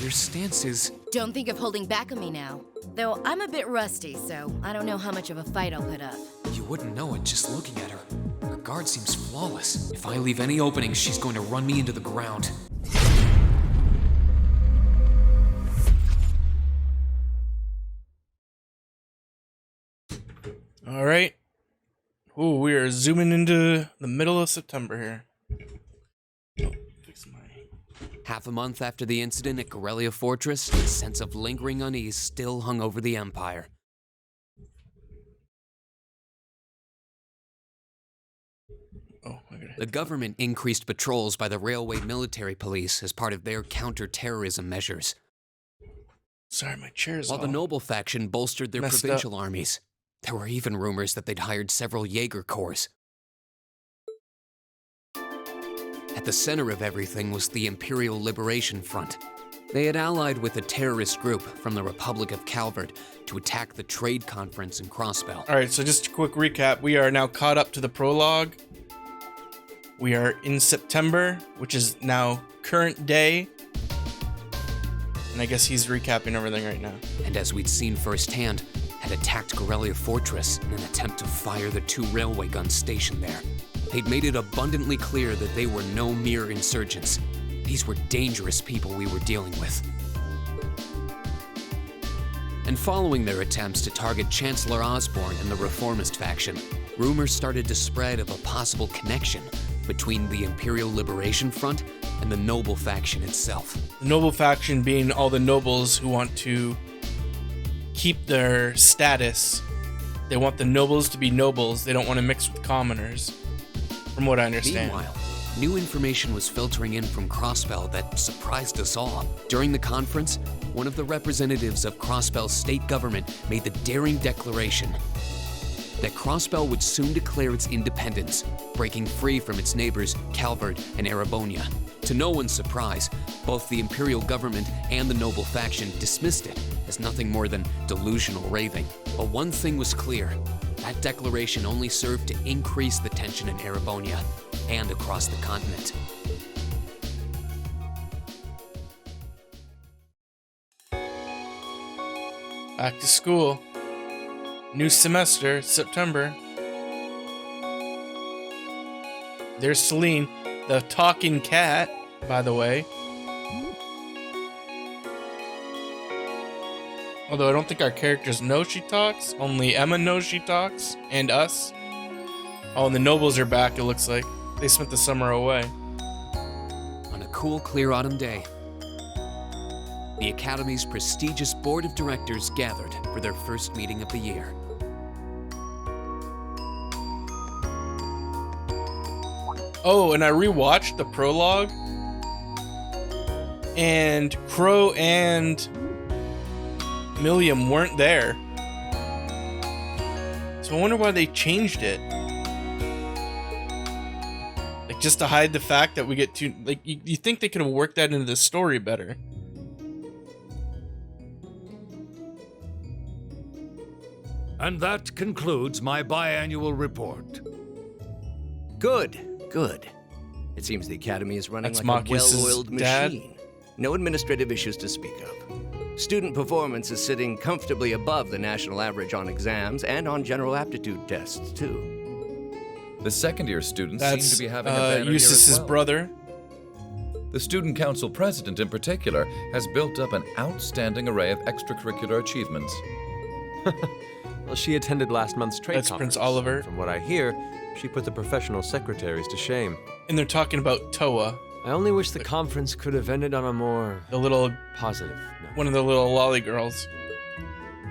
Your stance is... Don't think of holding back on me now. Though I'm a bit rusty, so I don't know how much of a fight I'll put up. You wouldn't know it just looking at her. Her guard seems flawless. If I leave any openings, she's going to run me into the ground. All right. Ooh, we are zooming into the middle of September here. Oh, fix my... Half a month after the incident at Corellia Fortress, a sense of lingering unease still hung over the Empire. Oh, I gotta hit The government increased patrols by the railway military police as part of their counter-terrorism measures, Sorry, my chair's while the all noble faction bolstered their messed provincial armies. There were even rumors that they'd hired several Jaeger corps. At the center of everything was the Imperial Liberation Front. They had allied with a terrorist group from the Republic of Calvert to attack the trade conference in Crossbell. All right, so just a quick recap. We are now caught up to the prologue. We are in September, which is now current day. And I guess he's recapping everything right now. And as we'd seen firsthand, had attacked Corellia Fortress in an attempt to fire the 2 railway guns stationed there. They'd made it abundantly clear that they were no mere insurgents. These were dangerous people we were dealing with. And following their attempts to target Chancellor Osborne and the Reformist faction, rumors started to spread of a possible connection between the Imperial Liberation Front and the noble faction itself. The noble faction being all the nobles who want to keep their status. They want the nobles to be nobles. They don't want to mix with commoners, from what I understand. Meanwhile, new information was filtering in from Crossbell that surprised us all. During the conference, one of the representatives of Crossbell's state government made the daring declaration that Crossbell would soon declare its independence, breaking free from its neighbors Calvert and Erebonia. To no one's surprise, both the Imperial government and the noble faction dismissed it as nothing more than delusional raving. But one thing was clear: that declaration only served to increase the tension in Erebonia and across the continent. Back to school. New semester, September. There's Celine, the talking cat, by the way. Although I don't think our characters know she talks. Only Emma knows she talks, and us. Oh, and the nobles are back, it looks like. They spent the summer away. On a cool, clear autumn day, the Academy's prestigious board of directors gathered for their first meeting of the year. Oh, and I rewatched the prologue, and Crow and Milliam weren't there. So I wonder why they changed it. Like, just to hide the fact that we get to, like, you think they could have worked that into the story better. And that concludes my biannual report. Good. It seems the Academy is running That's like Machias' a well-oiled dad. machine. No administrative issues to speak of. Student performance is sitting comfortably above the national average on exams and on general aptitude tests, too. The second-year students That's seem to be having a banner year Eustace's as well. brother. The student council president, in particular, has built up an outstanding array of extracurricular achievements. Well, she attended last month's trade That's conference. Prince Oliver. From what I hear, she put the professional secretaries to shame. And they're talking about Towa, I only wish the conference could have ended on a more the little, positive note. one of the little lolly girls.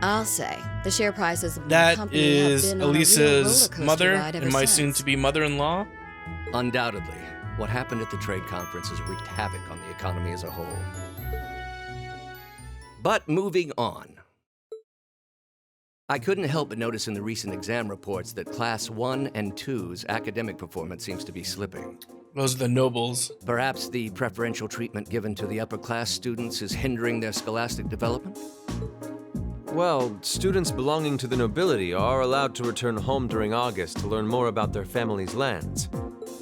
I'll say, the share prices of the That company have is been on a real Elissa's rollercoaster mother ride ever and my since. soon-to-be mother-in-law. Undoubtedly, what happened at the trade conference has wreaked havoc on the economy as a whole. But moving on. I couldn't help but notice in the recent exam reports that Class 1 and 2's academic performance seems to be slipping. Those are the nobles. Perhaps the preferential treatment given to the upper-class students is hindering their scholastic development? Well, students belonging to the nobility are allowed to return home during August to learn more about their family's lands.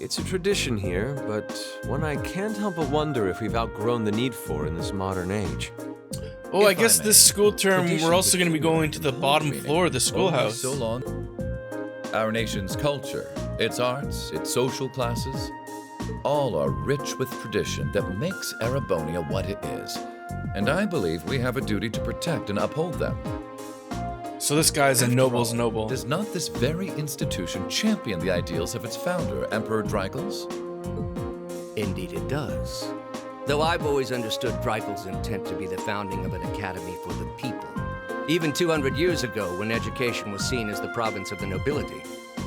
It's a tradition here, but one I can't help but wonder if we've outgrown the need for in this modern age. Oh, I guess this school term, we're also going to be going to the bottom floor of the schoolhouse. So long. Our nation's culture, its arts, its social classes, all are rich with tradition that makes Erebonia what it is. And I believe we have a duty to protect and uphold them. So this guy's a noble's noble. Does not this very institution champion the ideals of its founder, Emperor Drycles? Indeed it does. Though I've always understood Drycles' intent to be the founding of an academy for the people. Even 200 years ago, when education was seen as the province of the nobility,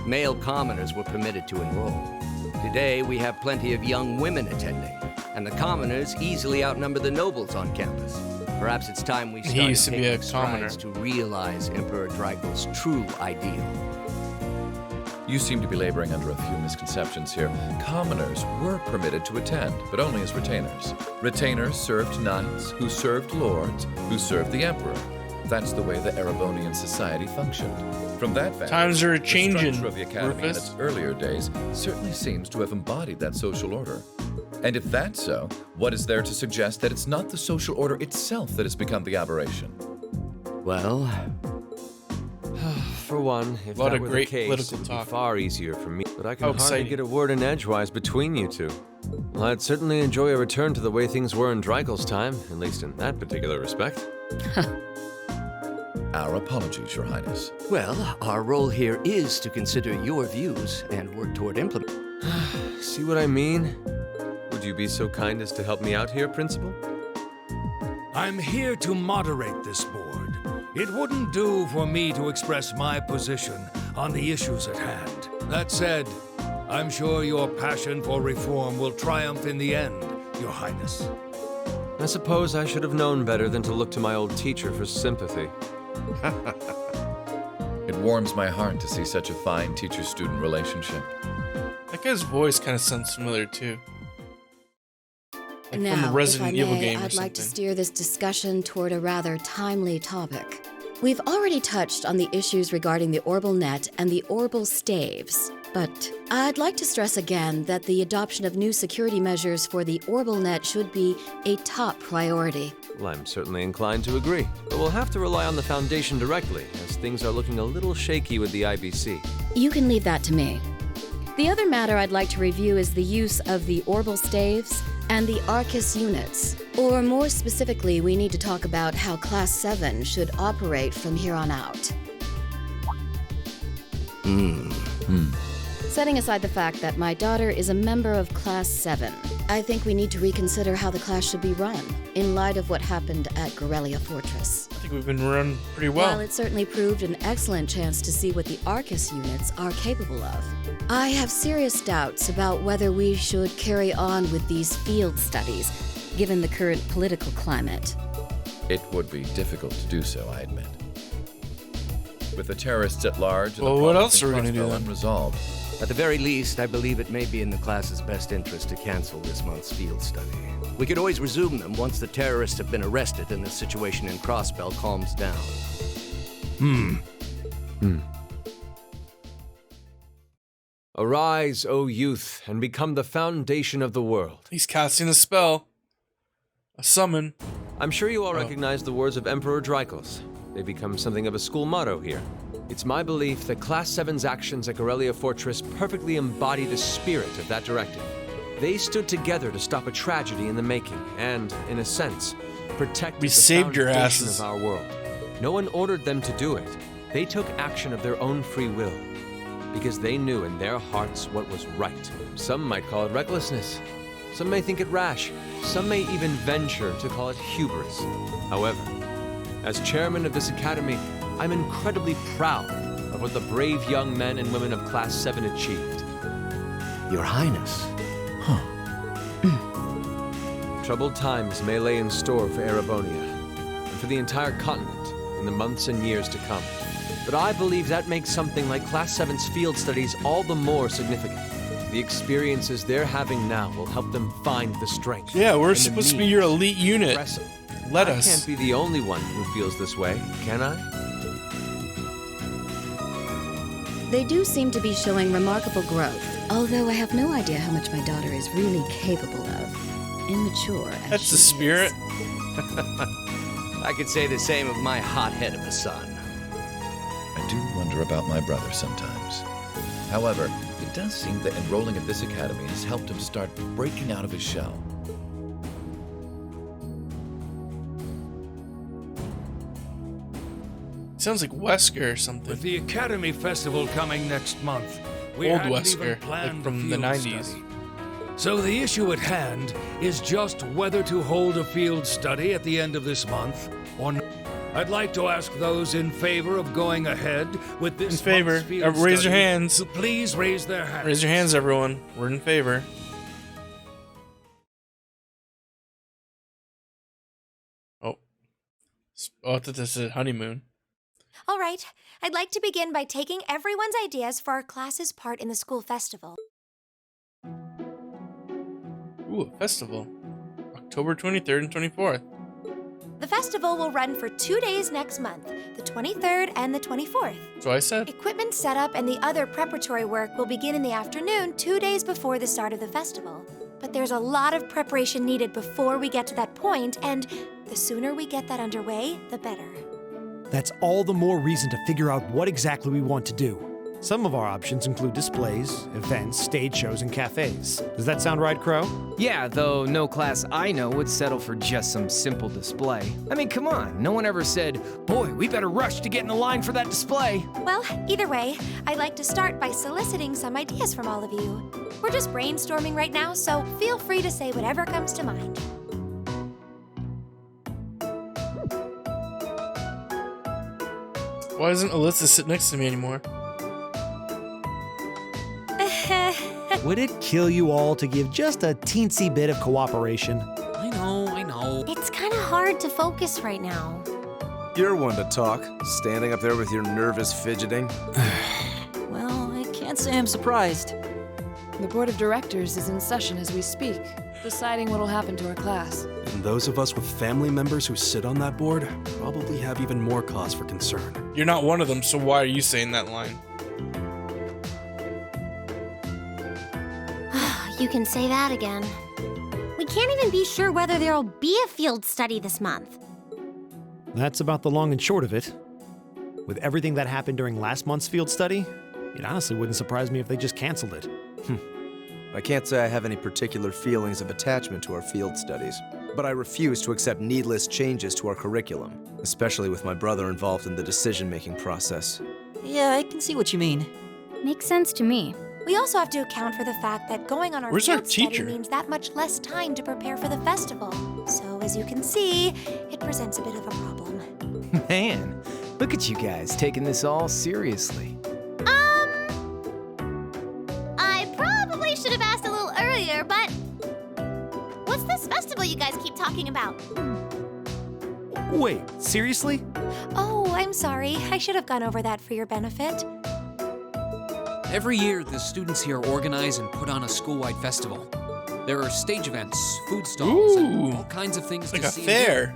male commoners were permitted to enroll. Today, we have plenty of young women attending, and the commoners easily outnumber the nobles on campus. Perhaps it's time we started taking strides to realize Emperor Drycles' true ideal. You seem to be laboring under a few misconceptions here. Commoners were permitted to attend, but only as retainers. Retainers served knights, who served lords, who served the emperor. That's the way the Erebonian society functioned. From that vantage, times are changing, the structure of the academy in its earlier days certainly seems to have embodied that social order. And if that's so, what is there to suggest that it's not the social order itself that has become the aberration? Well, for one, if that were the case, it would be far easier for me. But I can hardly get a word in edgewise between you two. Well, I'd certainly enjoy a return to the way things were in Drycles' time, at least in that particular respect. Our apologies, Your Highness. Well, our role here is to consider your views and work toward implementing. See what I mean? Would you be so kind as to help me out here, Principal? I'm here to moderate this board. It wouldn't do for me to express my position on the issues at hand. That said, I'm sure your passion for reform will triumph in the end, Your Highness. I suppose I should have known better than to look to my old teacher for sympathy. It warms my heart to see such a fine teacher-student relationship. That guy's voice kind of sounds familiar too. Like Now, from a Resident if I Evil may, game or I'd like to something. steer this discussion toward a rather timely topic. We've already touched on the issues regarding the Orbal Net and the Orbal Staves, but I'd like to stress again that the adoption of new security measures for the Orbal Net should be a top priority. Well, I'm certainly inclined to agree, but we'll have to rely on the Foundation directly, as things are looking a little shaky with the IBC. You can leave that to me. The other matter I'd like to review is the use of the Orbal Staves and the Arcus units. Or more specifically, we need to talk about how Class 7 should operate from here on out. Setting aside the fact that my daughter is a member of Class 7, I think we need to reconsider how the class should be run, in light of what happened at Gorelia Fortress. I think we've been run pretty well. While it certainly proved an excellent chance to see what the Arcus units are capable of, I have serious doubts about whether we should carry on with these field studies, given the current political climate. It would be difficult to do so, I admit. With the terrorists at large and Well, the what problems else are we in gonna do Crossbow then? unresolved. At the very least, I believe it may be in the class's best interest to cancel this month's field study. We could always resume them once the terrorists have been arrested and the situation in Crossbell calms down. Arise, O youth, and become the foundation of the world. He's casting a spell. A summon. I'm sure you all recognize the words of Emperor Drycles. They become something of a school motto here. It's my belief that Class 7's actions at Gorelia Fortress perfectly embody the spirit of that directive. They stood together to stop a tragedy in the making and, in a sense, protect the saved your foundation asses. of our world. No one ordered them to do it. They took action of their own free will, because they knew in their hearts what was right. Some might call it recklessness. Some may think it rash. Some may even venture to call it hubris. However, as chairman of this academy, I'm incredibly proud of what the brave young men and women of Class 7 achieved. Your Highness. Troubled times may lay in store for Erebonia, and for the entire continent in the months and years to come. But I believe that makes something like Class 7's field studies all the more significant. The experiences they're having now will help them find the strength. Yeah, we're and the supposed to be means your elite unit. press it. Let I us. can't be the only one who feels this way, can I? They do seem to be showing remarkable growth, although I have no idea how much my daughter is really capable of. Immature as That's she the spirit. I could say the same of my hothead of a son. I do wonder about my brother sometimes. However, it does seem that enrolling at this academy has helped him start breaking out of his shell. Sounds like Wesker or something. With the Academy Festival coming next month, we Old hadn't Wesker, even planned like from a the field 90s. study. So the issue at hand is just whether to hold a field study at the end of this month or not. I'd like to ask those in favor of going ahead with this In favor. month's field Raise your study hands. to please raise their hands. Raise your hands, everyone. We're in favor. Oh. Oh, I thought this is honeymoon. All right, I'd like to begin by taking everyone's ideas for our class's part in the school festival. Ooh, a festival. October 23rd and 24th. The festival will run for 2 days next month, the 23rd and the 24th. So I said. Equipment setup and the other preparatory work will begin in the afternoon 2 days before the start of the festival. But there's a lot of preparation needed before we get to that point, and the sooner we get that underway, the better. That's all the more reason to figure out what exactly we want to do. Some of our options include displays, events, stage shows, and cafes. Does that sound right, Crow? Yeah, though no class I know would settle for just some simple display. I mean, come on, no one ever said, boy, we better rush to get in the line for that display. Well, either way, I'd like to start by soliciting some ideas from all of you. We're just brainstorming right now, so feel free to say whatever comes to mind. Why doesn't Alissa sit next to me anymore? Would it kill you all to give just a teensy bit of cooperation? I know. It's kind of hard to focus right now. You're one to talk, standing up there with your nervous fidgeting. Well, I can't say I'm surprised. The board of directors is in session as we speak, deciding what'll happen to our class. And those of us with family members who sit on that board probably have even more cause for concern. You're not one of them, so why are you saying that line? You can say that again. We can't even be sure whether there'll be a field study this month. That's about the long and short of it. With everything that happened during last month's field study, it honestly wouldn't surprise me if they just canceled it. I can't say I have any particular feelings of attachment to our field studies, but I refuse to accept needless changes to our curriculum, especially with my brother involved in the decision-making process. Yeah, I can see what you mean. Makes sense to me. We also have to account for the fact that going on our Where's our field study teacher? means that much less time to prepare for the festival. So as you can see, it presents a bit of a problem. Man, look at you guys taking this all seriously. I probably should have asked a little earlier, but what's this festival you guys keep talking about? Wait, seriously? Oh, I'm sorry. I should have gone over that for your benefit. Every year, the students here organize and put on a school-wide festival. There are stage events, food stalls, and all kinds of things Like to a see. fair.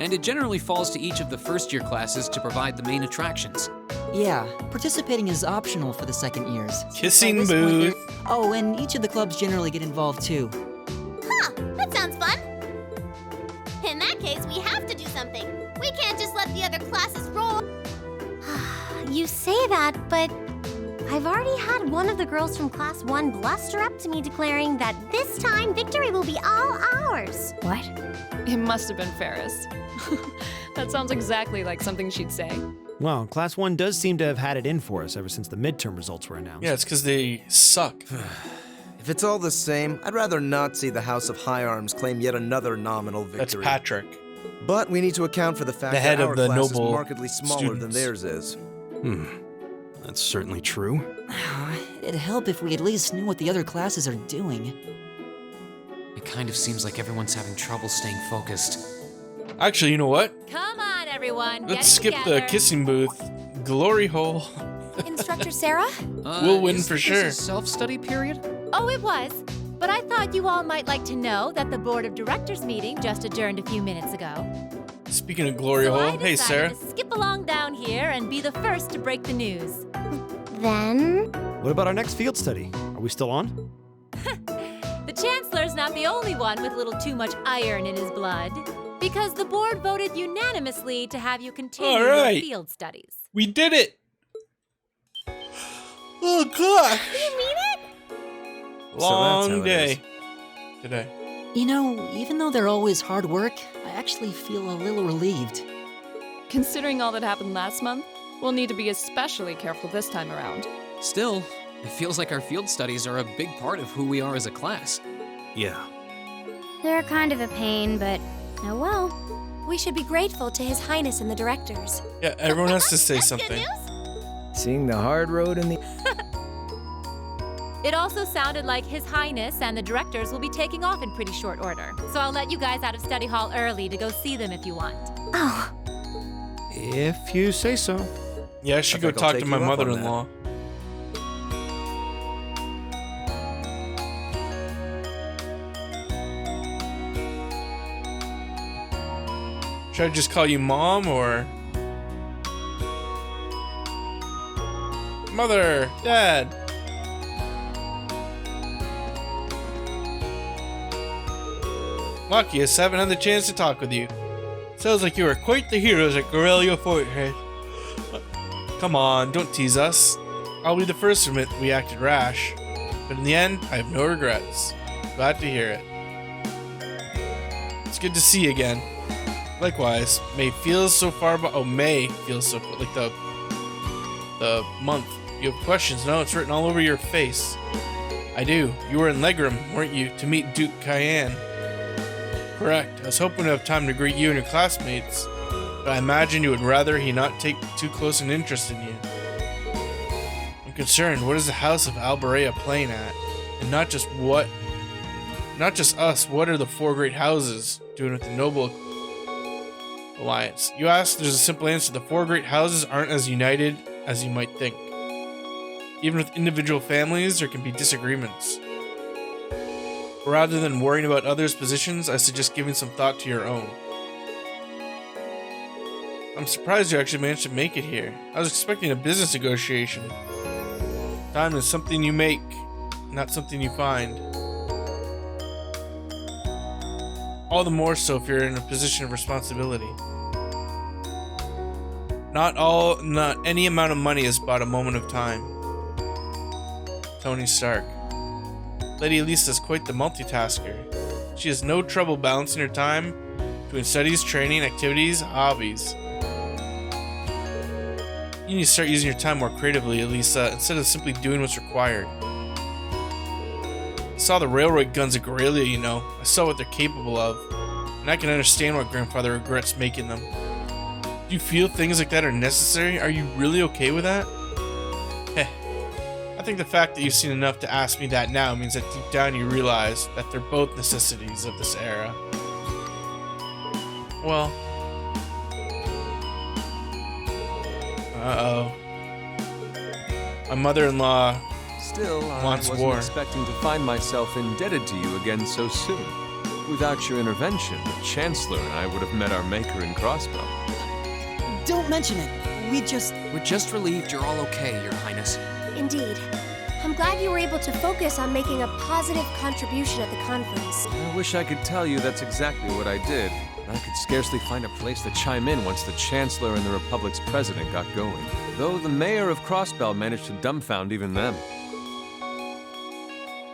And it generally falls to each of the first-year classes to provide the main attractions. Yeah, participating is optional for the second years. Kissing By this point, booth. Oh, and each of the clubs generally get involved too. Huh, that sounds fun. In that case, we have to do something. We can't just let the other classes roll. You say that, but I've already had one of the girls from Class 1 bluster up to me declaring that this time victory will be all ours. What? It must have been Ferris. That sounds exactly like something she'd say. Well, Class 1 does seem to have had it in for us ever since the midterm results were announced. Yeah, it's because they suck. If it's all the same, I'd rather not see the House of High Arms claim yet another nominal victory. That's Patrick. But we need to account for the fact The head that of our the class is noble markedly smaller than students. theirs is. That's certainly true. It'd help if we at least knew what the other classes are doing. It kind of seems like everyone's having trouble staying focused. Actually, you know what? Come on, everyone. Let's skip the kissing booth. Glory hole. Instructor Sara? We'll win for sure. Is this a self-study period? Oh, it was. But I thought you all might like to know that the Board of Directors meeting just adjourned a few minutes ago. Speaking of glory So I hole, hey decided Sarah. to skip along down here and be the first to break the news. Then... What about our next field study? Are we still on? The Chancellor's not the only one with a little too much iron in his blood. Because the board voted unanimously to have you continue your field studies. We did it! Oh, gosh! You mean it? Long day today. You know, even though they're always hard work, I actually feel a little relieved. Considering all that happened last month, we'll need to be especially careful this time around. Still, it feels like our field studies are a big part of who we are as a class. Yeah. They're kind of a pain, but oh well. We should be grateful to His Highness and the directors. Yeah, everyone has to say something. Seeing the hard road in the... It also sounded like His Highness and the directors will be taking off in pretty short order. So I'll let you guys out of study hall early to go see them if you want. Oh. If you say so. Yeah, I should go talk to my mother-in-law. Should I just call you Mom or... Mother, Dad. Machias, haven't had the chance to talk with you. Sounds like you are quite the heroes at Gorilla Fortress. Come on, don't tease us. I'll be the first to admit we acted rash, but in the end, I have no regrets. Glad to hear it. It's good to see you again. Likewise, May feels so far, May feels so like the month. You have questions? No, it's written all over your face. I do. You were in Legram, weren't you, to meet Duke Cayenne? Correct. I was hoping to have time to greet you and your classmates, but I imagine you would rather he not take too close an interest in you. I'm concerned, what is the House of Elvavria playing at? And not just us, what are the four great houses doing with the noble alliance? You ask, there's a simple answer. The four great houses aren't as united as you might think. Even with individual families, there can be disagreements. Rather than worrying about others' positions, I suggest giving some thought to your own. I'm surprised you actually managed to make it here. I was expecting a business negotiation. Time is something you make, not something you find. All the more so if you're in a position of responsibility. Not any amount of money has bought a moment of time. Tony Stark. Lady Alissa is quite the multitasker. She has no trouble balancing her time between studies, training, activities, hobbies. You need to start using your time more creatively, Alissa, instead of simply doing what's required. I saw the railroad guns at Gorilla, you know. I saw what they're capable of, and I can understand why Grandfather regrets making them. Do you feel things like that are necessary? Are you really okay with that? Heh. I think the fact that you've seen enough to ask me that now means that deep down you realize that they're both necessities of this era. Well... Uh-oh. My mother-in-law Still, I wants wasn't war. expecting to find myself indebted to you again so soon. Without your intervention, the Chancellor and I would have met our maker in Crossbow. Don't mention it. We're just relieved you're all okay, Your Highness. Indeed. I'm glad you were able to focus on making a positive contribution at the conference. I wish I could tell you that's exactly what I did. I could scarcely find a place to chime in once the Chancellor and the Republic's president got going. Though the mayor of Crossbell managed to dumbfound even them.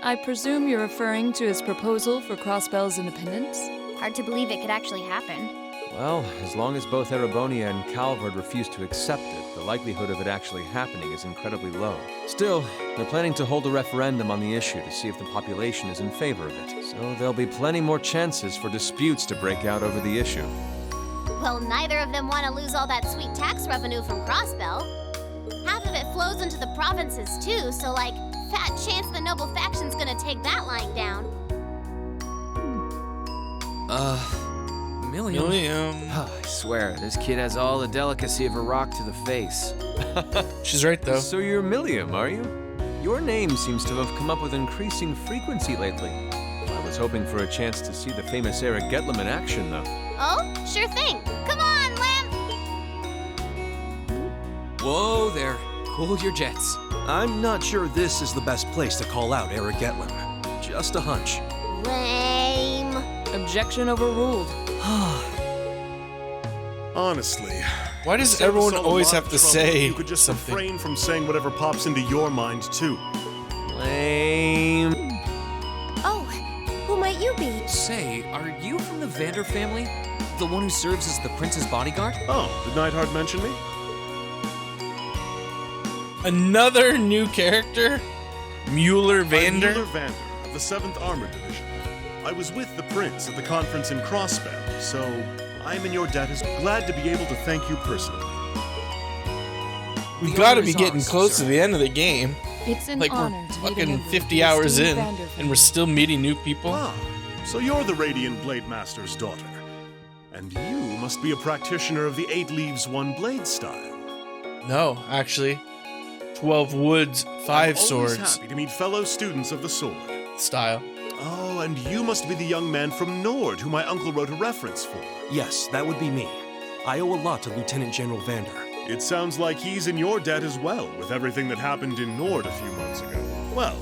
I presume you're referring to his proposal for Crossbell's independence? Hard to believe it could actually happen. Well, as long as both Erebonia and Calvard refuse to accept it, the likelihood of it actually happening is incredibly low. Still, they're planning to hold a referendum on the issue to see if the population is in favor of it. So there'll be plenty more chances for disputes to break out over the issue. Well, neither of them want to lose all that sweet tax revenue from Crossbell. Half of it flows into the provinces too, so like, fat chance the noble faction's gonna take that lying down. Milliam. I swear, this kid has all the delicacy of a rock to the face. She's right, though. So you're Milliam, are you? Your name seems to have come up with increasing frequency lately. I was hoping for a chance to see the famous Eric Getlem in action, though. Oh, sure thing. Come on, Lamb! Whoa there. Cool your jets. I'm not sure this is the best place to call out Eric Getlin. Just a hunch. Lame. Objection overruled. Honestly, why does save us everyone all a always lot have of to trouble say if you could just something? refrain from saying whatever pops into your mind too. Lame. Oh, who might you be? Say, are you from the Vander family? The one who serves as the prince's bodyguard? Oh, did Neidhart mention me? Another new character? Mueller Vander? I'm Mueller Vander of the 7th Armored Division. I was with the prince at the conference in Crossbell, so I'm in your debt as glad to be able to thank you personally. We've got to be getting close to the end of the game. It's an Like, honor we're to meet a fucking member of 50 the hours esteemed in, Vander and we're still meeting new people. Ah, so you're the Radiant Blade Master's daughter. And you must be a practitioner of the 8 Leaves, 1 Blade style. No, actually. 12 Woods, 5 Swords. Always happy to meet fellow students of the sword. Style. Oh, and you must be the young man from Nord who my uncle wrote a reference for. Yes, that would be me. I owe a lot to Lieutenant General Vander. It sounds like he's in your debt as well, with everything that happened in Nord a few months ago. Well,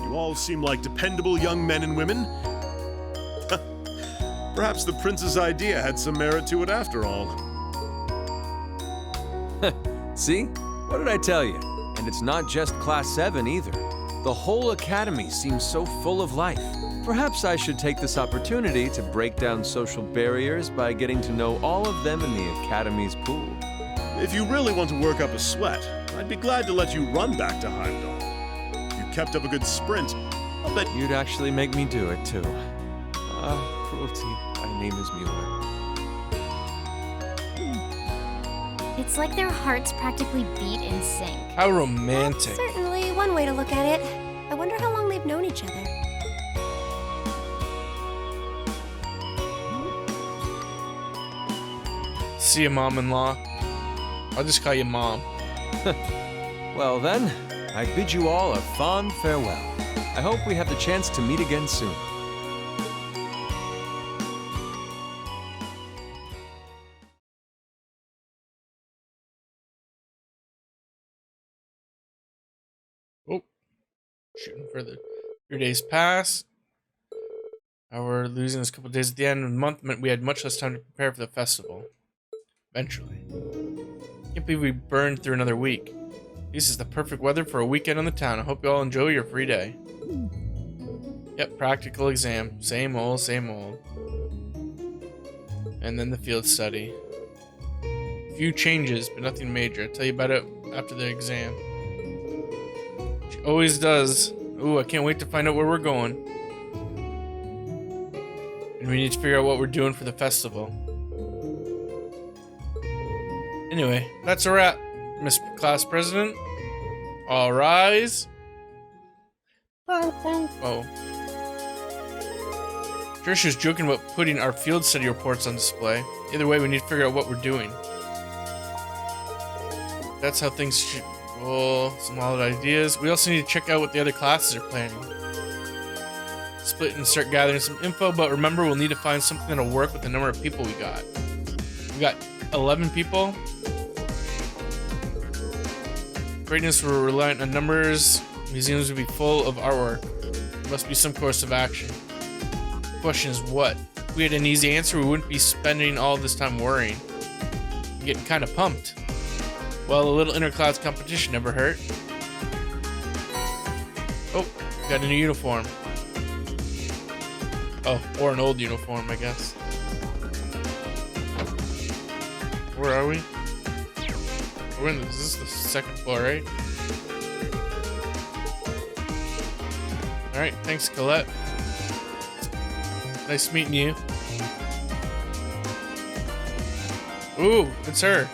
you all seem like dependable young men and women. Perhaps the prince's idea had some merit to it after all. See? What did I tell you? And it's not just Class 7 either. The whole academy seems so full of life. Perhaps I should take this opportunity to break down social barriers by getting to know all of them in the academy's pool. If you really want to work up a sweat, I'd be glad to let you run back to Heimdall. You kept up a good sprint. I'll bet you'd actually make me do it too. Cruelty. My name is Mueller. It's like their hearts practically beat in sync. How romantic. Certainly one way to look at it. I wonder how long they've known each other. See you, Mom-in-law. I'll just call you Mom. Well then, I bid you all a fond farewell. I hope we have the chance to meet again soon. Oh, shooting further. 3 days pass. We're losing this couple days at the end of the month meant we had much less time to prepare for the festival. Eventually. Can't believe we burned through another week. This is the perfect weather for a weekend on the town. I hope you all enjoy your free day. Yep, practical exam. Same old, same old. And then the field study. Few changes, but nothing major. I'll tell you about it after the exam. She always does. Ooh, I can't wait to find out where we're going. And we need to figure out what we're doing for the festival. Anyway, that's a wrap, Miss Class President. All rise. Oh. Trisha's joking about putting our field study reports on display. Either way, we need to figure out what we're doing. That's how things should roll. Some solid ideas. We also need to check out what the other classes are planning. Split and start gathering some info, but remember, we'll need to find something that'll work with the number of people we got. We got 11 people. Greatness will rely on numbers. Museums will be full of artwork. There must be some course of action. The question is what? If we had an easy answer, we wouldn't be spending all this time worrying. I'm getting kind of pumped. Well, a little interclass competition never hurt. Oh, got a new uniform. Oh, or an old uniform, I guess. Where are we? We're in this is the second floor, right? Alright, thanks, Colette. Nice meeting you. Ooh, it's her.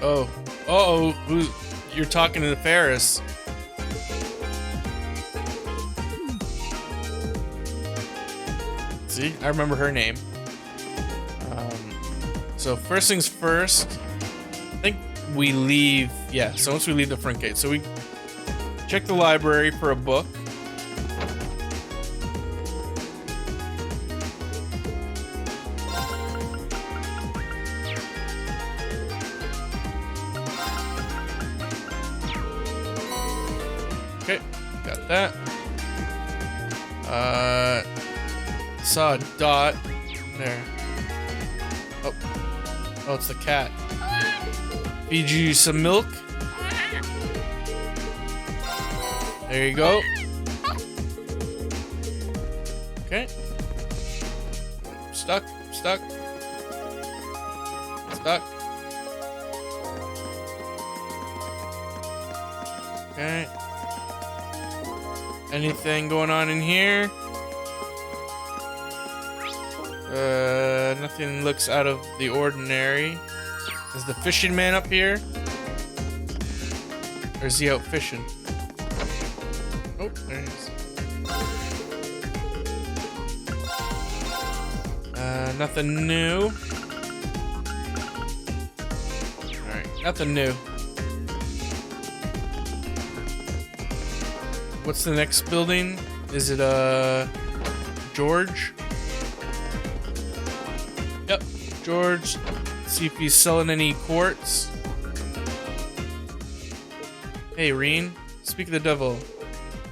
Oh. Uh-oh. You're talking to the Ferris. See? I remember her name. So first things first, I think we leave, yeah, so once we leave the front gate. So we check the library for a book. Okay, got that. Saw a dot there. Oh, it's the cat. Feed you some milk. There you go. Okay. Stuck. Okay. Anything going on in here? Nothing looks out of the ordinary. Is the fishing man up here? Or is he out fishing? Oh, there he is. Nothing new. Alright, nothing new. What's the next building? Is it, George? Yep, George. See if he's selling any quartz. Hey, Reen. Speak of the devil.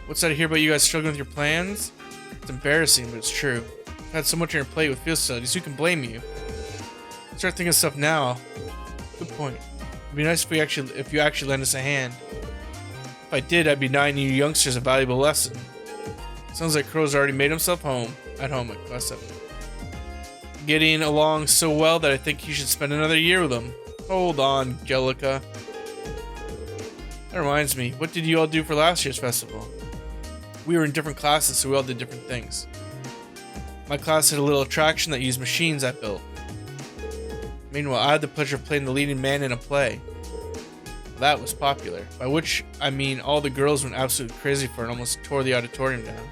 What's that I hear about you guys struggling with your plans? It's embarrassing, but it's true. You've had so much on your plate with field studies, who can blame you? Start thinking of stuff now. Good point. It'd be nice if you actually lend us a hand. If I did, I'd be denying you youngsters a valuable lesson. Sounds like Crow's already made himself at home at class 7. Getting along so well that I think you should spend another year with him. Hold on, Jellica. That reminds me, what did you all do for last year's festival? We were in different classes, so we all did different things. My class had a little attraction that used machines I built. Meanwhile, I had the pleasure of playing the leading man in a play. That was popular, by which I mean all the girls went absolutely crazy for it and almost tore the auditorium down.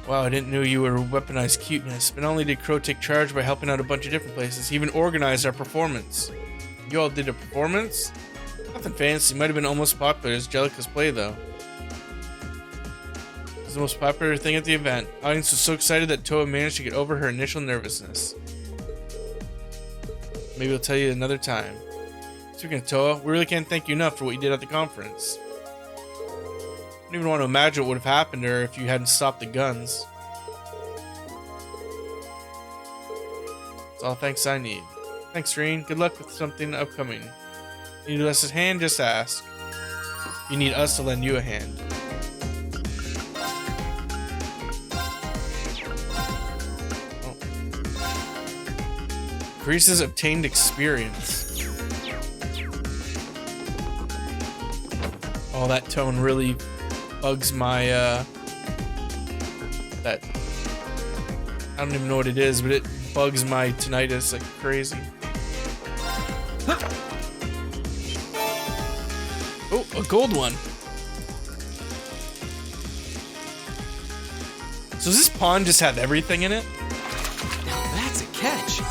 Wow, I didn't know you were weaponized cuteness, but not only did Crow take charge by helping out a bunch of different places, he even organized our performance. You all did a performance? Nothing fancy, might have been almost popular as Jellica's play though. It was the most popular thing at the event. The audience was so excited that Towa managed to get over her initial nervousness. Maybe I'll tell you another time. Speaking of Towa, we really can't thank you enough for what you did at the conference. I don't even want to imagine what would have happened to her if you hadn't stopped the guns. That's all thanks I need. Thanks, Reen. Good luck with something upcoming. You need us a hand? Just ask. You need us to lend you a hand. Oh. Increases obtained experience. Oh, that tone really bugs my, that, I don't even know what it is, but it bugs my tinnitus like crazy. Oh, a gold one. So does this pond just have everything in it? Now that's a catch.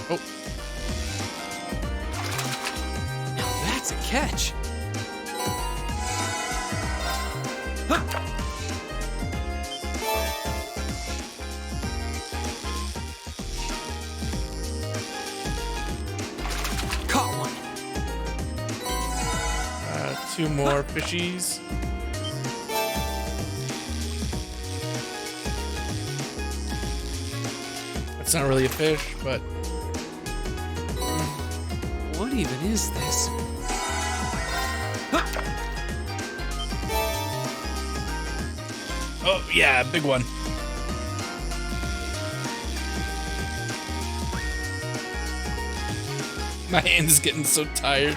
Oh. Now that's a catch. Caught one. 2 more fishies. That's not really a fish, but What even is this? oh yeah, big one. My hand is getting so tired.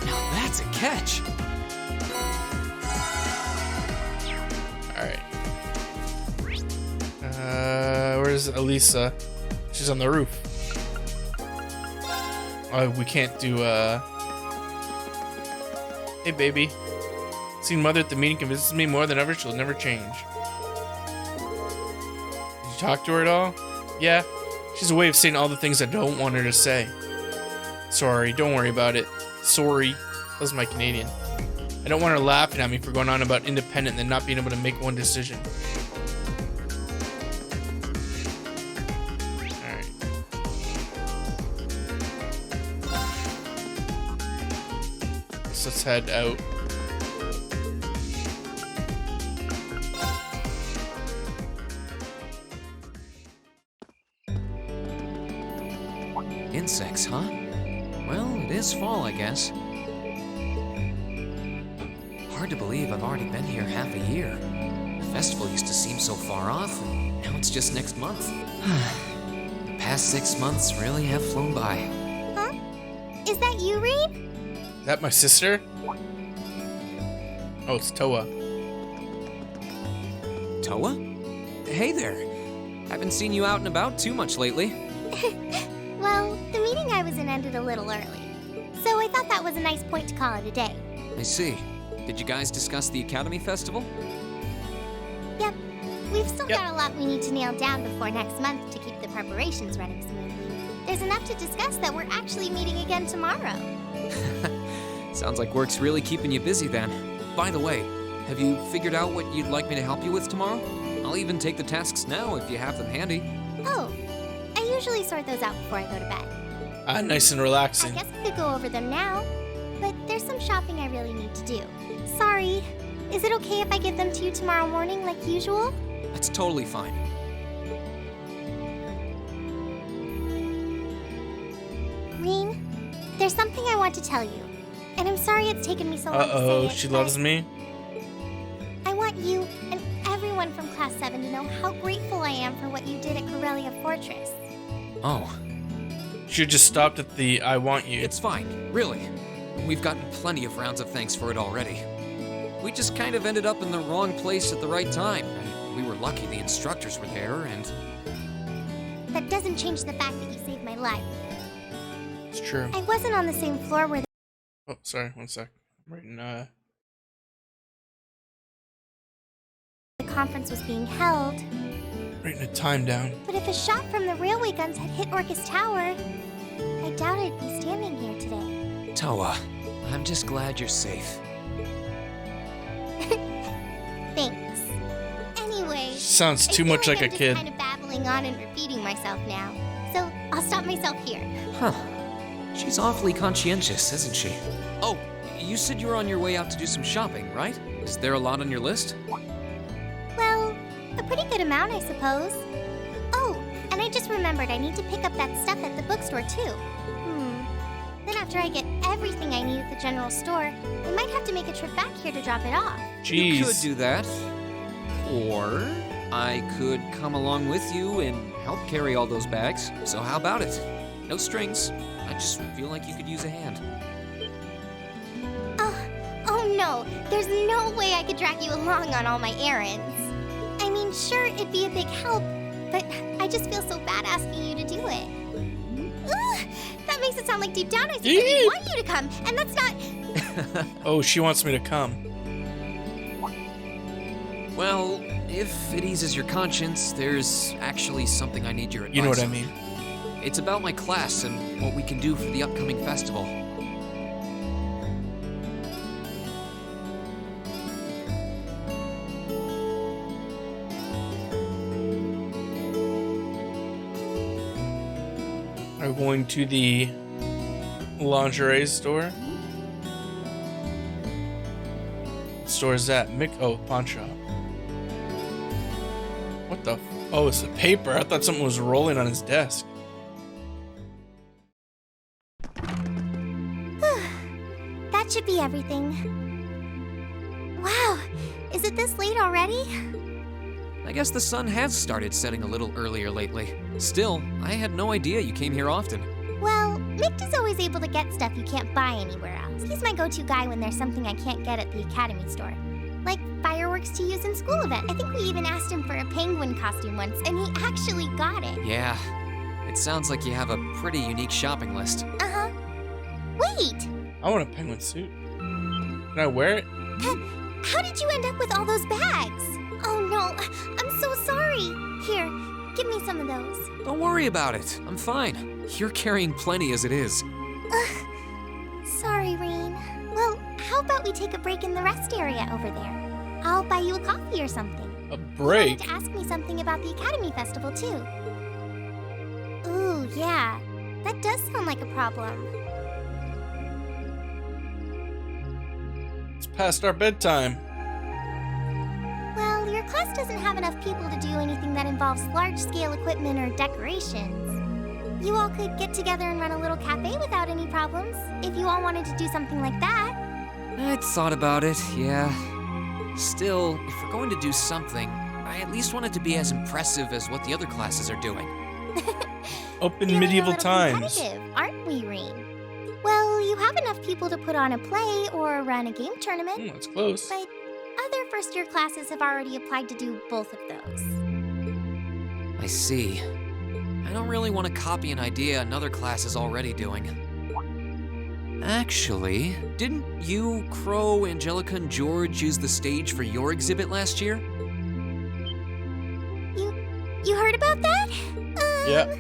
Now that's a catch. Alright. Where's Alissa? She's on the roof. Oh, we can't do, Hey, baby. Seeing Mother at the meeting convinces me more than ever she'll never change. Did you talk to her at all? Yeah. She's a way of saying all the things I don't want her to say. Sorry, don't worry about it. Sorry. That was my Canadian. I don't want her laughing at me for going on about independent and then not being able to make one decision. Alright. Let's head out. Insects, huh? Well, it is fall, I guess. Hard to believe I've already been here half a year. The festival used to seem so far off, and now it's just next month. The past 6 months really have flown by. Huh? Is that you, Reed? Is that my sister? Oh, it's Towa. Towa? Hey there. Haven't seen you out and about too much lately. Well, the meeting I was in ended a little early, so I thought that was a nice point to call it a day. I see. Did you guys discuss the Academy Festival? Yep. We've still got a lot we need to nail down before next month to keep the preparations running smoothly. There's enough to discuss that we're actually meeting again tomorrow. Sounds like work's really keeping you busy then. By the way, have you figured out what you'd like me to help you with tomorrow? I'll even take the tasks now if you have them handy. Oh, I usually sort those out before I go to bed. Nice and relaxing. I guess I could go over them now, but there's some shopping I really need to do. Sorry. Is it okay if I give them to you tomorrow morning like usual? That's totally fine. Reen, there's something I want to tell you, and I'm sorry it's taken me so long to say it, she but loves me? I want you and everyone from Class 7 to know how grateful I am for what you did at Corellia Fortress. Oh. Should just stopped at the I want you. It's fine, really. We've gotten plenty of rounds of thanks for it already. We just kind of ended up in the wrong place at the right time, and we were lucky the instructors were there, and... That doesn't change the fact that you saved my life. It's true. I wasn't on the same floor where Oh, sorry, one sec. I'm writing, the conference was being held. writing a time down. But if a shot from the railway guns had hit Orcus Tower, I doubt I'd be standing here today. Towa, I'm just glad you're safe. Thanks. Anyway, Sounds too much like a kid. I'm just kind of babbling on and repeating myself now, so I'll stop myself here. Huh. She's awfully conscientious, isn't she? Oh, you said you were on your way out to do some shopping, right? Is there a lot on your list? Well, a pretty good amount, I suppose. Oh, and I just remembered I need to pick up that stuff at the bookstore, too. Then after I get everything I need at the general store, I might have to make a trip back here to drop it off. Jeez. You could do that. Or I could come along with you and help carry all those bags. So how about it? No strings. I just feel like you could use a hand. Oh no, there's no way I could drag you along on all my errands. I mean, sure, it'd be a big help, but I just feel so bad asking you to do it. Ugh, that makes it sound like deep down I secretly want you to come, and that's not... Oh, she wants me to come. Well, if it eases your conscience, there's actually something I need your advice You know what I on. mean. It's about my class and what we can do for the upcoming festival. I'm going to the lingerie store. What store is that? Oh, pawn shop. What the? Oh, it's a paper. I thought something was rolling on his desk. That should be everything. Wow, is it this late already? I guess the sun has started setting a little earlier lately. Still, I had no idea you came here often. Well, Mick is always able to get stuff you can't buy anywhere else. He's my go-to guy when there's something I can't get at the Academy store. Like fireworks to use in school events. I think we even asked him for a penguin costume once, and he actually got it. Yeah, it sounds like you have a pretty unique shopping list. Uh-huh. Wait! I want a penguin suit. Can I wear it? How did you end up with all those bags? Oh no, I'm so sorry. Here, give me some of those. Don't worry about it. I'm fine. You're carrying plenty as it is. Sorry, Reen. Well, how about we take a break in the rest area over there? I'll buy you a coffee or something. A break? You wanted to ask me something about the Academy Festival, too. Ooh, yeah. That does sound like a problem. It's past our bedtime. Well, your class doesn't have enough people to do anything that involves large-scale equipment or decorations. You all could get together and run a little cafe without any problems, if you all wanted to do something like that. I'd thought about it, yeah. Still, if we're going to do something, I at least want it to be as impressive as what the other classes are doing. Open medieval times. Aren't we, Reem? Well, you have enough people to put on a play or run a game tournament. That's close. But other first-year classes have already applied to do both of those. I see. I don't really want to copy an idea another class is already doing. Actually, didn't you, Crow, Angelica, and George use the stage for your exhibit last year? You heard about that? Yeah.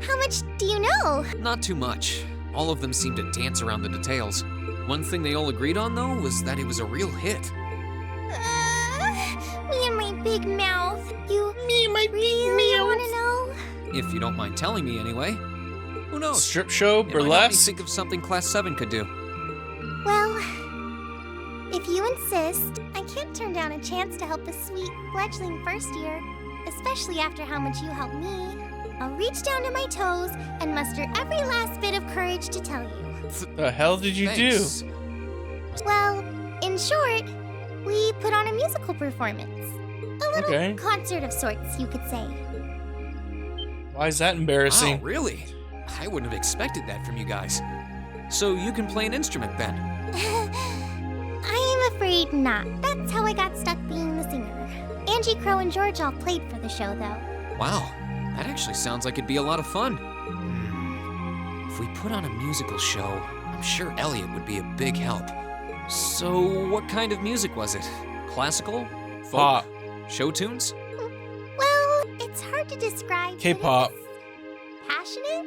How much do you know? Not too much. All of them seemed to dance around the details. One thing they all agreed on, though, was that it was a real hit. Me and my big mouth. Me and my big mouth. Want to know? If you don't mind telling me, anyway. Who knows? Strip show, It might help me burlesque. think of something Class 7 could do. Well, if you insist, I can't turn down a chance to help a sweet, fledgling first year, especially after how much you helped me. I'll reach down to my toes and muster every last bit of courage to tell you. What the hell did you do? Well, in short, we put on a musical performance. A little concert of sorts, you could say. Why is that embarrassing? Oh, really? I wouldn't have expected that from you guys. So you can play an instrument then? I am afraid not. That's how I got stuck being the singer. Angie, Crow, and George all played for the show, though. Wow, that actually sounds like it'd be a lot of fun. If we put on a musical show, I'm sure Elliot would be a big help. So what kind of music was it? Classical? Folk? Pop. Show tunes? Well, it's hard to describe. K-pop. Passionate?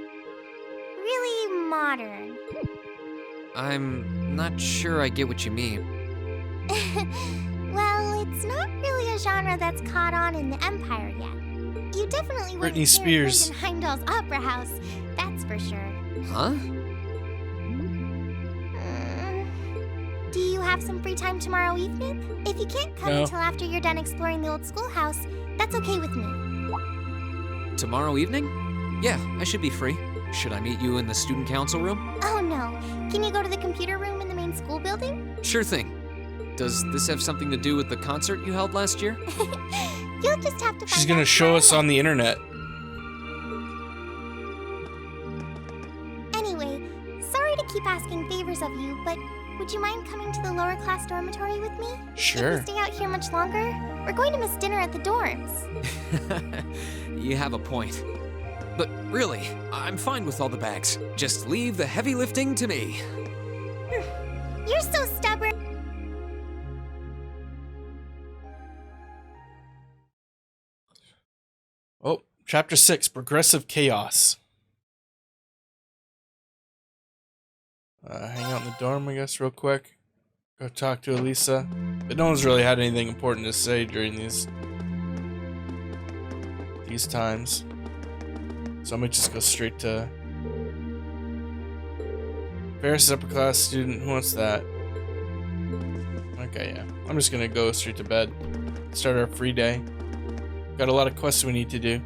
Really modern. I'm not sure I get what you mean. Well, it's not really a genre that's caught on in the Empire yet. You definitely wouldn't Britney hear it Spears. in Heimdall's Opera House, that's for sure. Huh? Do you have some free time tomorrow evening? If you can't come No. until after you're done exploring the old schoolhouse, that's okay with me. Tomorrow evening? Yeah, I should be free. Should I meet you in the student council room? Oh no, can you go to the computer room in the main school building? Sure thing. Does this have something to do with the concert you held last year? You'll just have to She's find gonna out show us on the internet. Anyway, sorry to keep asking favors of you, but would you mind coming to the lower class dormitory with me? Sure. If we stay out here much longer, we're going to miss dinner at the dorms. You have a point. But really, I'm fine with all the bags. Just leave the heavy lifting to me. You're so stubborn. Oh, chapter 6, Progressive Chaos. Hang out in the dorm, I guess, real quick. Go talk to Alissa. But no one's really had anything important to say during these times. So I might just go straight to Ferris' upper class student. Who wants that? Okay, yeah. I'm just gonna go straight to bed. Start our free day. Got a lot of quests we need to do.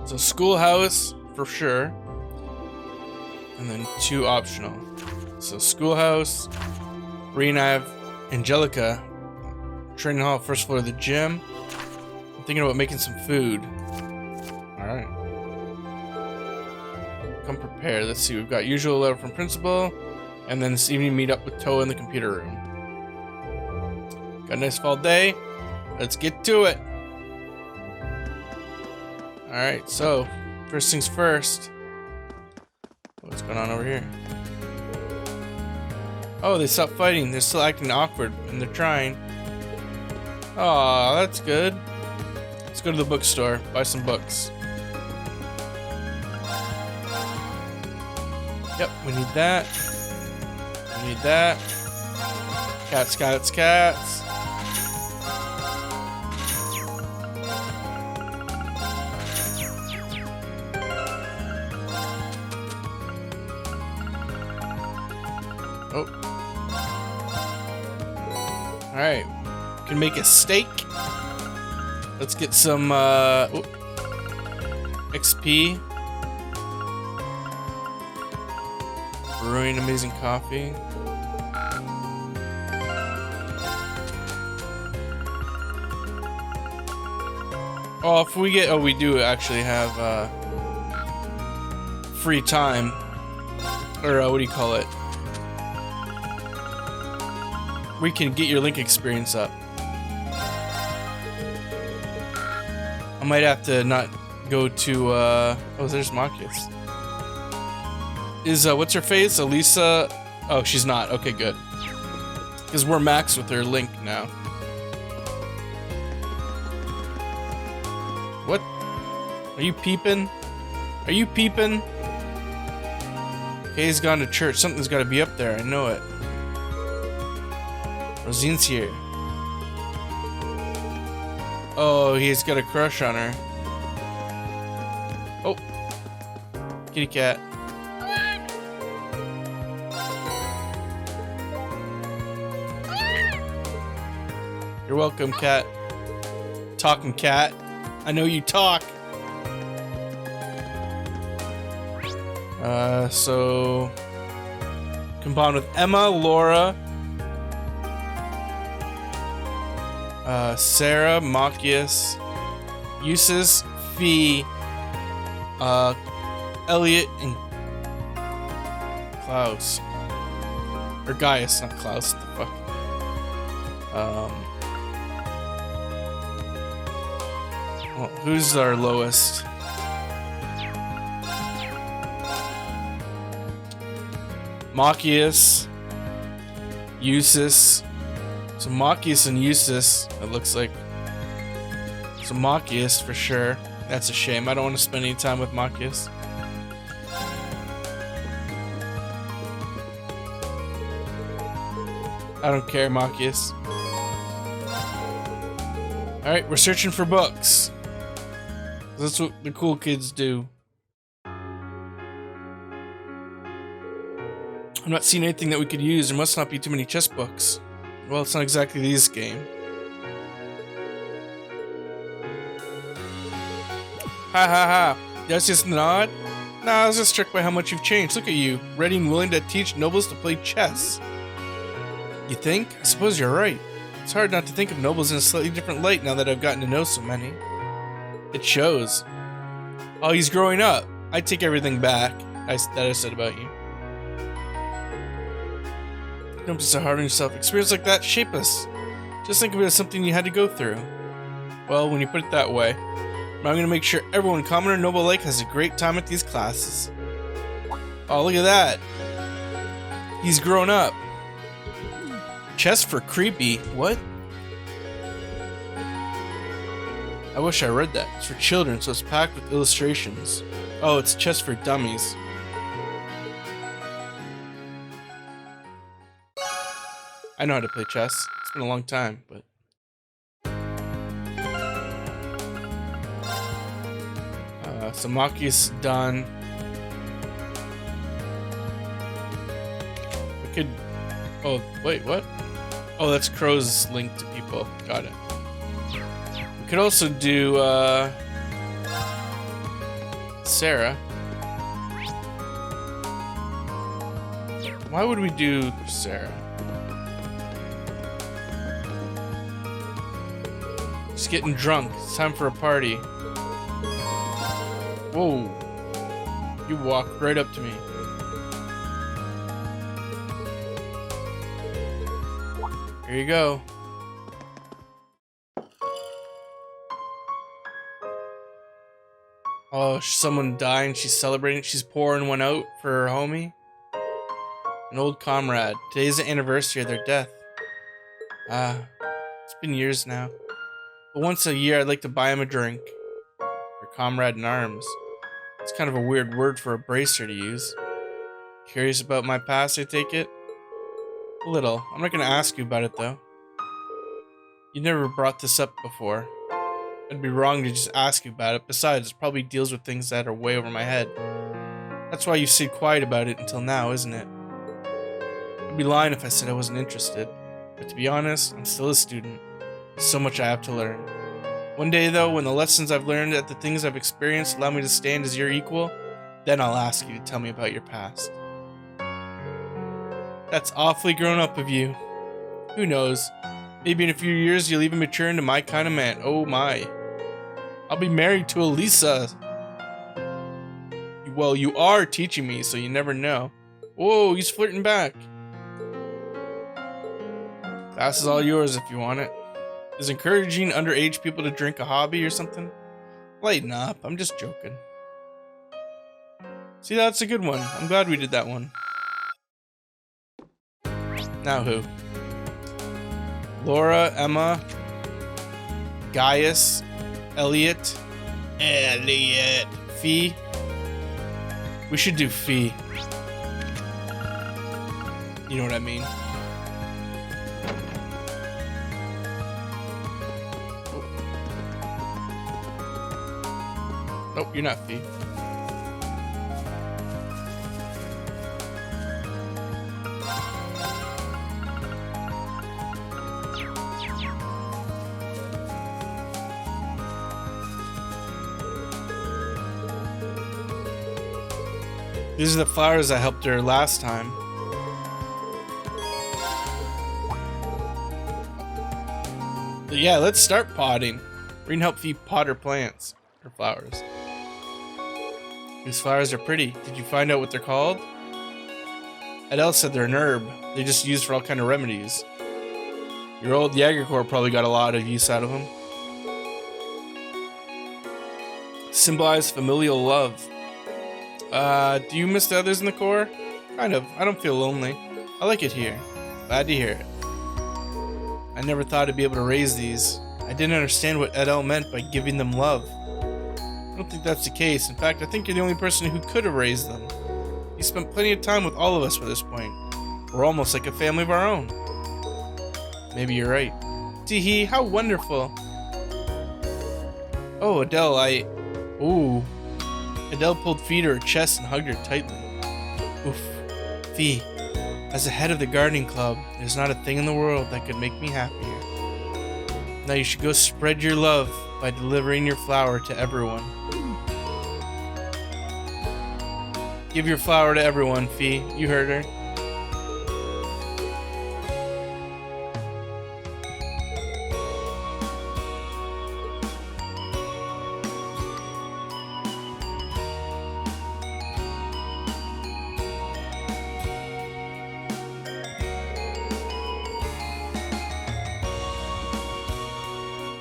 So Schoolhouse for sure, and then 2 optional. So Schoolhouse, Ree and I have Angelica, training hall, first floor of the gym. I'm thinking about making some food. All right. Come prepared. Let's see. We've got usual letter from principal, and then this evening meet up with Towa in the computer room. Got a nice fall day. Let's get to it. Alright, so first things first. What's going on over here? Oh, they stopped fighting. They're still acting awkward, and they're trying. Aw, that's good. Let's go to the bookstore, buy some books. Yep, we need that. We need that. Cats, cats, cats. Oh. Alright. Can make a steak. Let's get some XP. Brewing amazing coffee. Oh, if we get, we do actually have free time, or what do you call it? We can get your link experience up. I might have to not go to oh, there's Machias. Is what's her face? Alissa? Oh, she's not. Okay, good. Because we're max with her link now. What? Are you peeping? Are you peeping? Okay, he's gone to church. Something's got to be up there. I know it. Rosine's here. Oh, he's got a crush on her. Oh. Kitty cat. You're welcome, cat. Talking cat. I know you talk. So combine with Emma, Laura, Sara, Machias, Event Fie, Elliot, and Klaus. Or Gaius, not Klaus. What the fuck? Well, who's our lowest? Machias, Eustace. So Machias and Eustace, it looks like. So Machias for sure. That's a shame. I don't want to spend any time with Machias. I don't care, Machias. Alright, we're searching for books. That's what the cool kids do. I'm not seeing anything that we could use. There must not be too many chess books. Well, it's not exactly this game. Ha ha ha. That's just not. Nah, I was just struck by how much you've changed. Look at you, ready and willing to teach nobles to play chess. You think? I suppose you're right. It's hard not to think of nobles in a slightly different light now that I've gotten to know so many. It shows. Oh, he's growing up. I take everything back that I said about you. Don't be so hard on yourself. Experience like that shape us. Just think of it as something you had to go through. Well, when you put it that way. But I'm going to make sure everyone, common or noble alike, has a great time at these classes. Oh, look at that. He's grown up. Chess for creepy. What? I wish I read that. It's for children, so it's packed with illustrations. Oh, it's chess for dummies. I know how to play chess. It's been a long time, but... so Machias done. We could... Oh, wait, what? Oh, that's Crow's link to people. Got it. We could also do, Sara. Why would we do Sara? Just getting drunk. It's time for a party. Whoa. You walked right up to me. Here you go. Oh, someone died and she's celebrating. She's pouring one out for her homie. An old comrade. Today's the anniversary of their death. It's been years now. But once a year, I'd like to buy him a drink. Your comrade in arms. It's kind of a weird word for a bracer to use. Curious about my past, I take it? A little. I'm not going to ask you about it, though. You never brought this up before. It'd be wrong to just ask you about it. Besides, it probably deals with things that are way over my head. That's why you stayed quiet about it until now, isn't it? I'd be lying if I said I wasn't interested. But to be honest, I'm still a student. There's so much I have to learn. One day, though, when the lessons I've learned and the things I've experienced allow me to stand as your equal, then I'll ask you to tell me about your past. That's awfully grown up of you. Who knows? Maybe in a few years you'll even mature into my kind of man. Oh my. I'll be married to Alissa. Well, you are teaching me, so you never know. Whoa, he's flirting back. Class is all yours if you want it. Is encouraging underage people to drink a hobby or something? Lighten up, I'm just joking. See, that's a good one. I'm glad we did that one. Now who? Laura, Emma, Gaius, Elliot, Fie. We should do Fie. You know what I mean? Nope, you're not Fie. These are the flowers I helped her last time. But yeah, let's start potting. We can help Fie pot her plants. Her flowers. These flowers are pretty. Did you find out what they're called? Adele said they're an herb. They're just used for all kind of remedies. Your old Jagercore probably got a lot of use out of them. Symbolize familial love. Do you miss the others in the Corps? Kind of. I don't feel lonely. I like it here. Glad to hear it. I never thought I'd be able to raise these. I didn't understand what Adele meant by giving them love. I don't think that's the case. In fact, I think you're the only person who could have raised them. You spent plenty of time with all of us by this point. We're almost like a family of our own. Maybe you're right. Teehee, how wonderful. Oh, Adele, Ooh. Adele pulled Fie to her chest and hugged her tightly. Oof. Fie, as the head of the gardening club, there's not a thing in the world that could make me happier. Now you should go spread your love by delivering your flower to everyone. Give your flower to everyone, Fie. You heard her.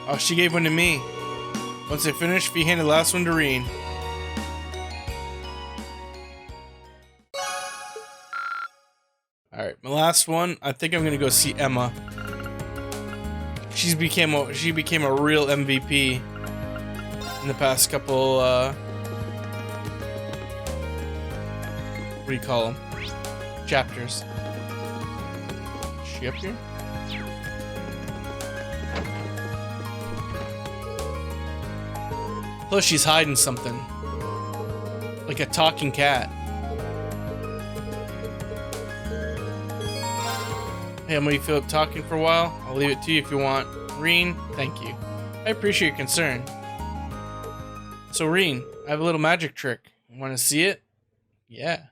Oh, she gave one to me. Once I finished, Fie handed the last one to Reen. Alright, my last one, I think I'm gonna go see Emma. She became a real MVP in the past couple, what do you call them? Chapters. Is she up here? Plus, she's hiding something. Like a talking cat. Hey, I'm gonna feel up talking for a while. I'll leave it to you if you want. Reen, thank you. I appreciate your concern. So, Reen, I have a little magic trick. You want to see it? Yeah.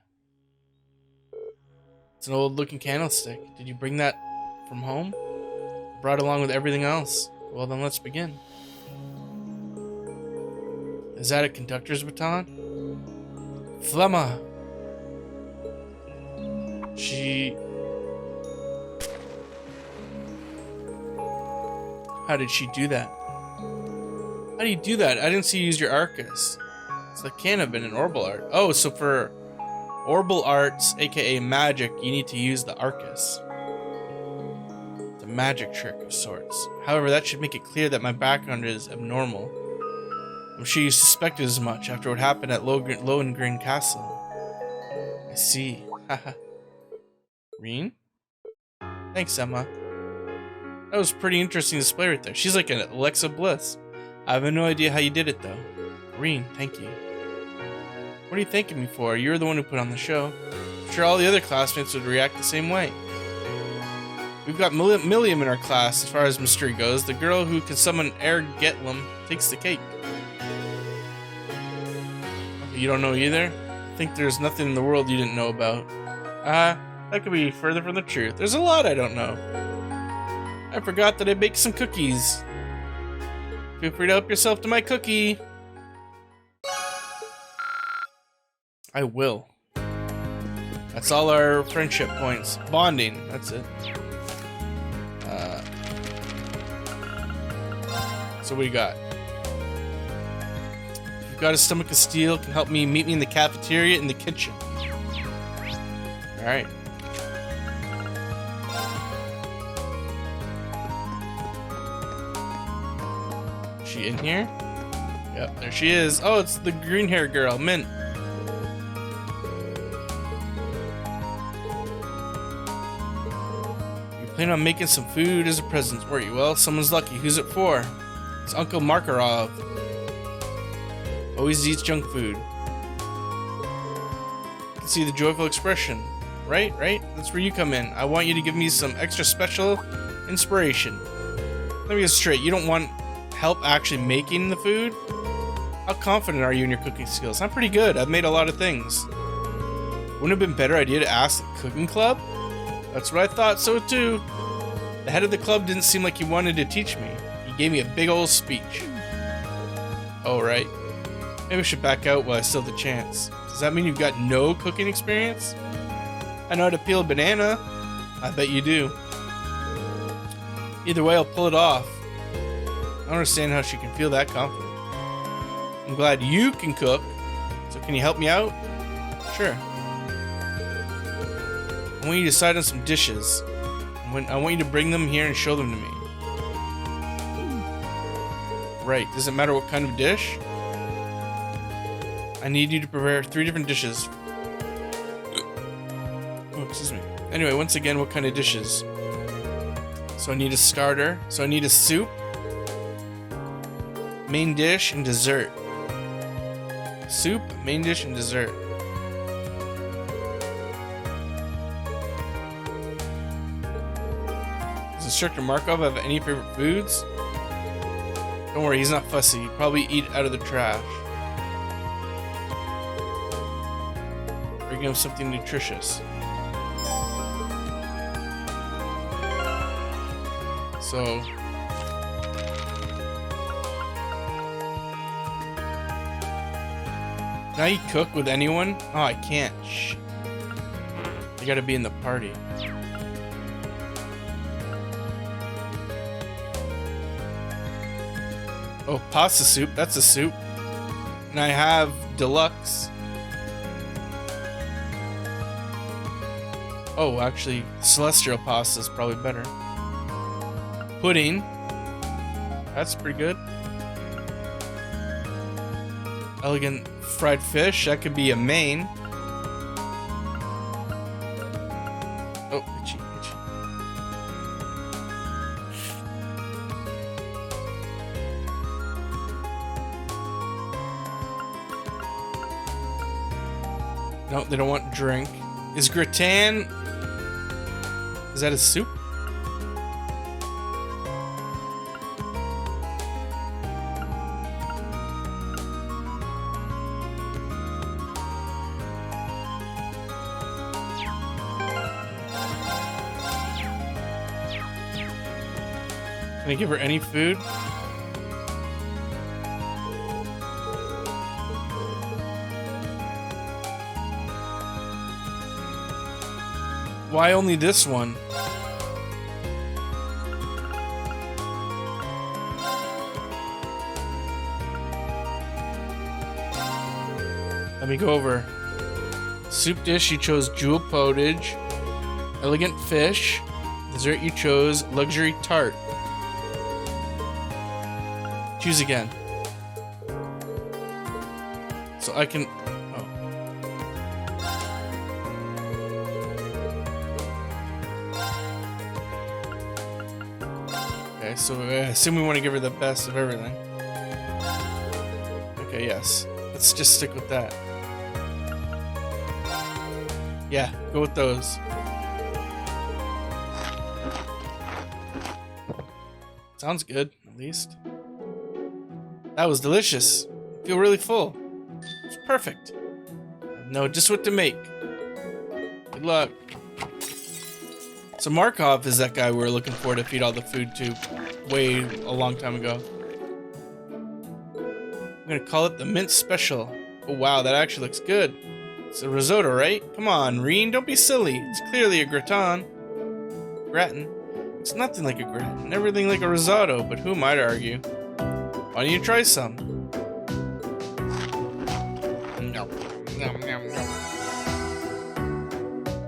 It's an old looking candlestick. Did you bring that from home? Brought it along with everything else. Well, then let's begin. Is that a conductor's baton? Flemma! How did she do that? How do you do that? I didn't see you use your Arcus. So that can't have been an orbital art. Oh, so for Orbital arts, aka magic, you need to use the Arcus. It's a magic trick of sorts. However, that should make it clear that my background is abnormal. I'm sure you suspected as much after what happened at Lohengrin Castle. I see. Haha. Reen? Thanks, Emma. That was a pretty interesting display right there. She's like an Alexa Bliss. I have no idea how you did it, though. Reen, thank you. What are you thanking me for? You're the one who put on the show. I'm sure all the other classmates would react the same way. We've got Milliam in our class as far as mystery goes. The girl who can summon Air Getlum takes the cake. You don't know either? I think there's nothing in the world you didn't know about. That could be further from the truth. There's a lot I don't know. I forgot that I baked some cookies. Feel free to help yourself to my cookie. I will. That's all our friendship points. Bonding, that's it. So what do you got? You've got a stomach of steel, can help me meet me in the cafeteria in the kitchen. Alright. Is she in here? Yep, there she is. Oh, it's the green hair girl, Mint. You plan on making some food as a present, were you? Well, someone's lucky. Who's it for? It's Uncle Makarov. Always eats junk food. You can see the joyful expression. Right? That's where you come in. I want you to give me some extra special inspiration. Let me get straight. You don't want help actually making the food? How confident are you in your cooking skills? I'm pretty good. I've made a lot of things. Wouldn't it have been a better idea to ask the cooking club? That's what I thought so too. The head of the club didn't seem like he wanted to teach me. He gave me a big old speech. Oh, right. Maybe I should back out while I still have the chance. Does that mean you've got no cooking experience? I know how to peel a banana. I bet you do. Either way, I'll pull it off. I don't understand how she can feel that confident. I'm glad you can cook. So can you help me out? Sure. I want you to decide on some dishes. I want you to bring them here and show them to me. Right. Does it matter what kind of dish? I need you to prepare 3 different dishes. Oh, excuse me. Anyway, once again, what kind of dishes? So I need a starter. So I need a soup, main dish, and dessert. Soup, main dish, and dessert. Does Instructor Markov have any favorite foods? Don't worry, he's not fussy. He'd probably eat out of the trash. Bring him something nutritious. So can I cook with anyone? Oh, I can't. Shh. I gotta be in the party. Oh, pasta soup. That's a soup. And I have deluxe. Oh, actually, celestial pasta is probably better. Pudding. That's pretty good. Elegant fried fish. That could be a main. Oh, itchy, itchy. No, they don't want drink. Is gratin... Is that a soup? Can I give her any food? Why only this one? Let me go over. Soup dish, you chose jewel potage. Elegant fish. Dessert, you chose luxury tart. Choose again. So I can... Oh. Okay, so I assume we want to give her the best of everything. Okay, yes. Let's just stick with that. Yeah, go with those. Sounds good, at least. That was delicious. I feel really full. It's perfect. I know just what to make. Good luck. So Markov is that guy we were looking for to feed all the food to way a long time ago. I'm gonna call it the mint special. Oh wow, that actually looks good. It's a risotto, right? Come on, Reen, don't be silly. It's clearly a gratin. Gratin? It's nothing like a gratin, everything like a risotto, but who am I to argue? Why don't you try some?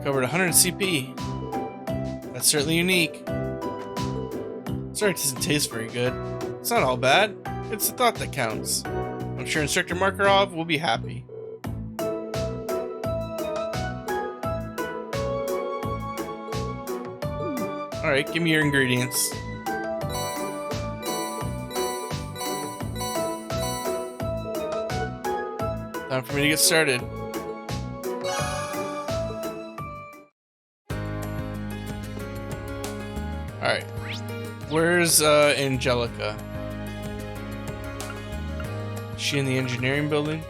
Covered 100 CP. That's certainly unique. Sorry it doesn't taste very good. It's not all bad. It's the thought that counts. I'm sure Instructor Markarov will be happy. Alright, give me your ingredients. Time for me to get started. Alright. Where's Angelica? Is she in the engineering building?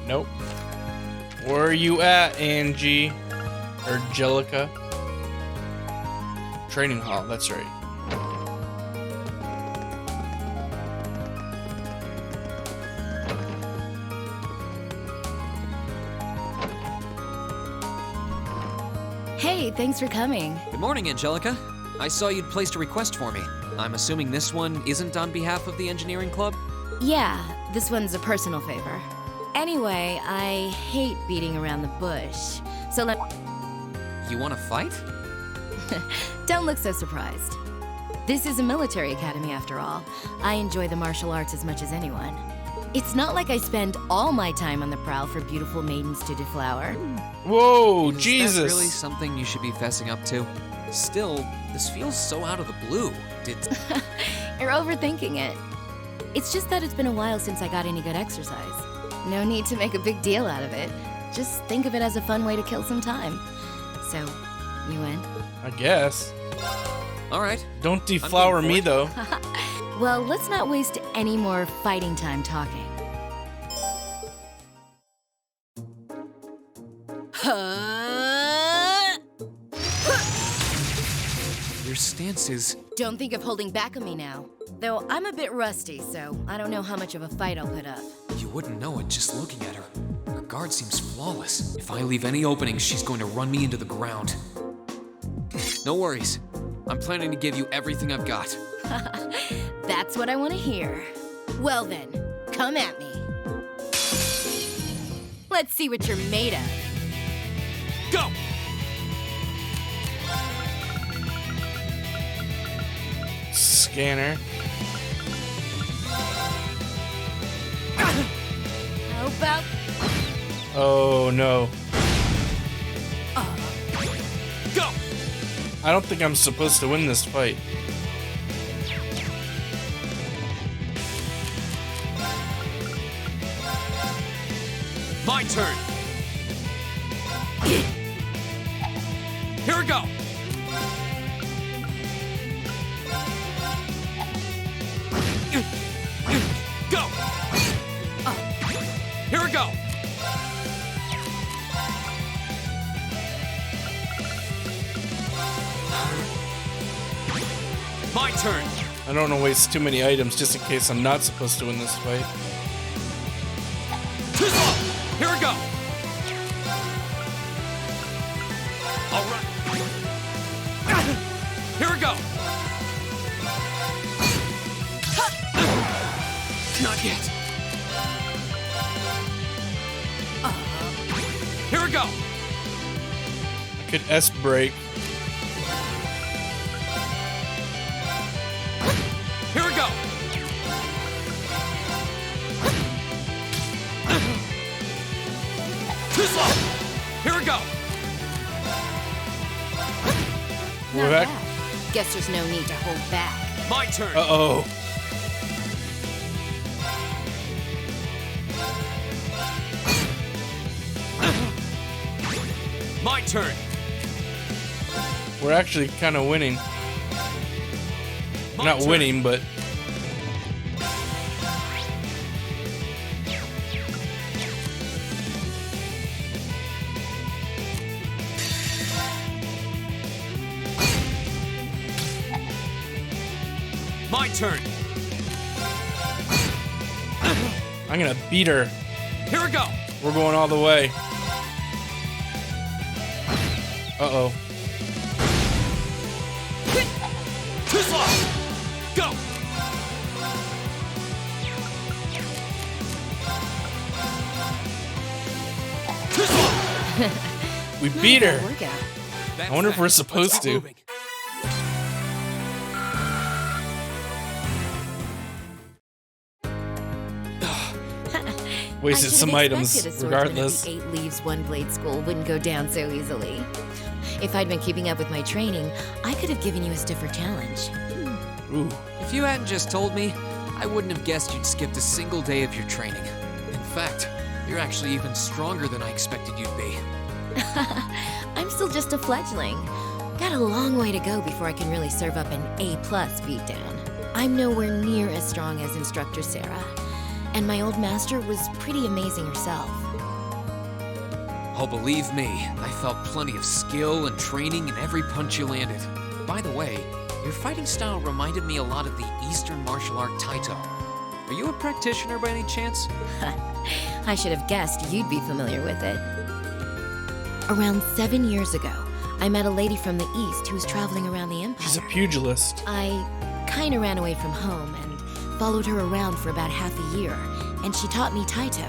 Nope. Where are you at, Angie? Or Angelica? Training hall, that's right. Hey, thanks for coming. Good morning, Angelica. I saw you'd placed a request for me. I'm assuming this one isn't on behalf of the engineering club? Yeah, this one's a personal favor. Anyway, I hate beating around the bush, so let... You want to fight? Don't look so surprised. This is a military academy after all. I enjoy the martial arts as much as anyone. It's not like I spend all my time on the prowl for beautiful maidens to deflower. Whoa, Is Jesus! that really something you should be fessing up to? Still, this feels so out of the blue. You're overthinking it. It's just that it's been a while since I got any good exercise. No need to make a big deal out of it. Just think of it as a fun way to kill some time. So, you in? I guess. All right. Don't deflower me, though. Well, let's not waste any more fighting time talking. Your stance is... Don't think of holding back on me now. Though I'm a bit rusty, so I don't know how much of a fight I'll put up. You wouldn't know it just looking at her. Her guard seems flawless. If I leave any openings, she's going to run me into the ground. No worries. I'm planning to give you everything I've got. That's what I want to hear. Well then, come at me. Let's see what you're made of. Go! Scanner. How about... Oh, no. Go! I don't think I'm supposed to win this fight. My turn! Here we go! Go! Here we go! My turn! I don't want to waste too many items just in case I'm not supposed to win this fight. Too slow! Here we go! Alright. Here we go! Not yet. could S break. Here we go. Too slow. Here we go. We're back. Guess there's no need to hold back. My turn. Uh-oh. My turn. We're actually kind of winning. We're not winning, but... My turn. I'm gonna beat her. Here we go. We're going all the way. Uh-oh. Too slow. Go. Too slow. We beat her. Workout. I wonder if we're supposed to. Wasted some items, regardless. 8 leaves, 1 blade school wouldn't go down so easily. If I'd been keeping up with my training, I could have given you a stiffer challenge. Ooh. If you hadn't just told me, I wouldn't have guessed you'd skipped a single day of your training. In fact, you're actually even stronger than I expected you'd be. I'm still just a fledgling. Got a long way to go before I can really serve up an A+ beatdown. I'm nowhere near as strong as Instructor Sara, and my old master was pretty amazing herself. Oh, believe me, I felt plenty of skill and training in every punch you landed. By the way, your fighting style reminded me a lot of the Eastern martial art Taito. Are you a practitioner by any chance? I should have guessed you'd be familiar with it. Around 7 years ago, I met a lady from the East who was traveling around the Empire. She's a pugilist. I kinda ran away from home and followed her around for about half a year, and she taught me Taito.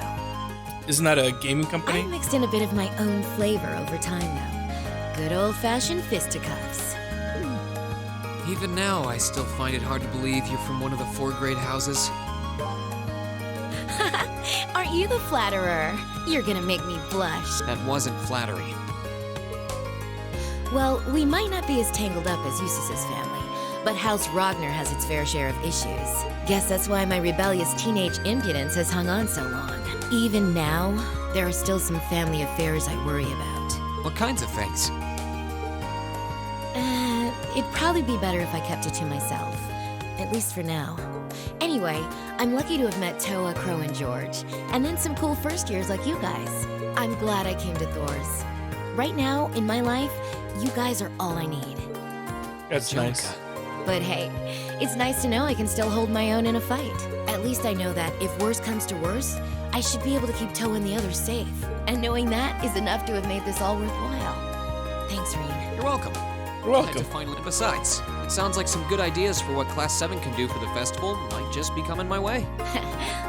Isn't that a gaming company? I mixed in a bit of my own flavor over time, though. Good old-fashioned fisticuffs. Even now, I still find it hard to believe you're from one of the 4 great houses. Aren't you the flatterer? You're gonna make me blush. That wasn't flattery. Well, we might not be as tangled up as Eustace's family, but House Ragnar has its fair share of issues. Guess that's why my rebellious teenage impudence has hung on so long. Even now, there are still some family affairs I worry about. What kinds of things? It'd probably be better if I kept it to myself. At least for now. Anyway, I'm lucky to have met Towa, Crow, and George, and then some cool first years like you guys. I'm glad I came to Thor's. Right now, in my life, you guys are all I need. That's nice. But hey, it's nice to know I can still hold my own in a fight. At least I know that if worse comes to worse, I should be able to keep Towa and the others safe. And knowing that is enough to have made this all worthwhile. Thanks, Rean. You're welcome. You're welcome. Besides, it sounds like some good ideas for what Class 7 can do for the festival might just be coming my way.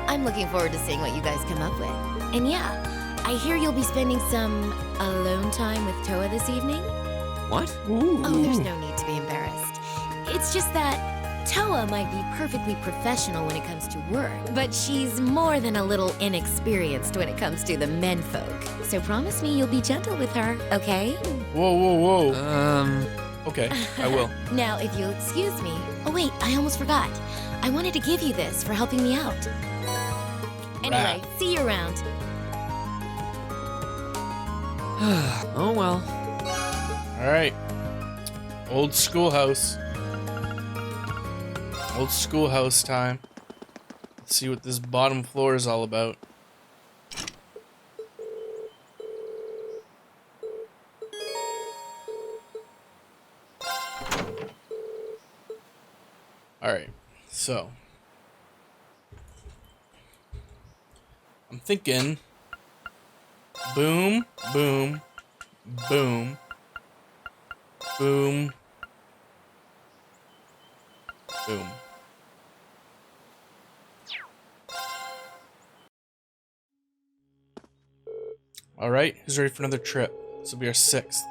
I'm looking forward to seeing what you guys come up with. And yeah, I hear you'll be spending some alone time with Towa this evening? What? Ooh. Oh, there's no need to be embarrassed. It's just that Towa might be perfectly professional when it comes to work, but she's more than a little inexperienced when it comes to the menfolk. So promise me you'll be gentle with her, okay? Whoa, whoa, whoa. Okay, I will. Now, if you'll excuse me... Oh wait, I almost forgot. I wanted to give you this for helping me out. Anyway, see you around. Oh well. Alright. Old schoolhouse. Old schoolhouse time. Let's see what this bottom floor is all about. Alright, so I'm thinking boom, boom, boom, boom, boom. Alright, who's ready for another trip? This will be our 6th.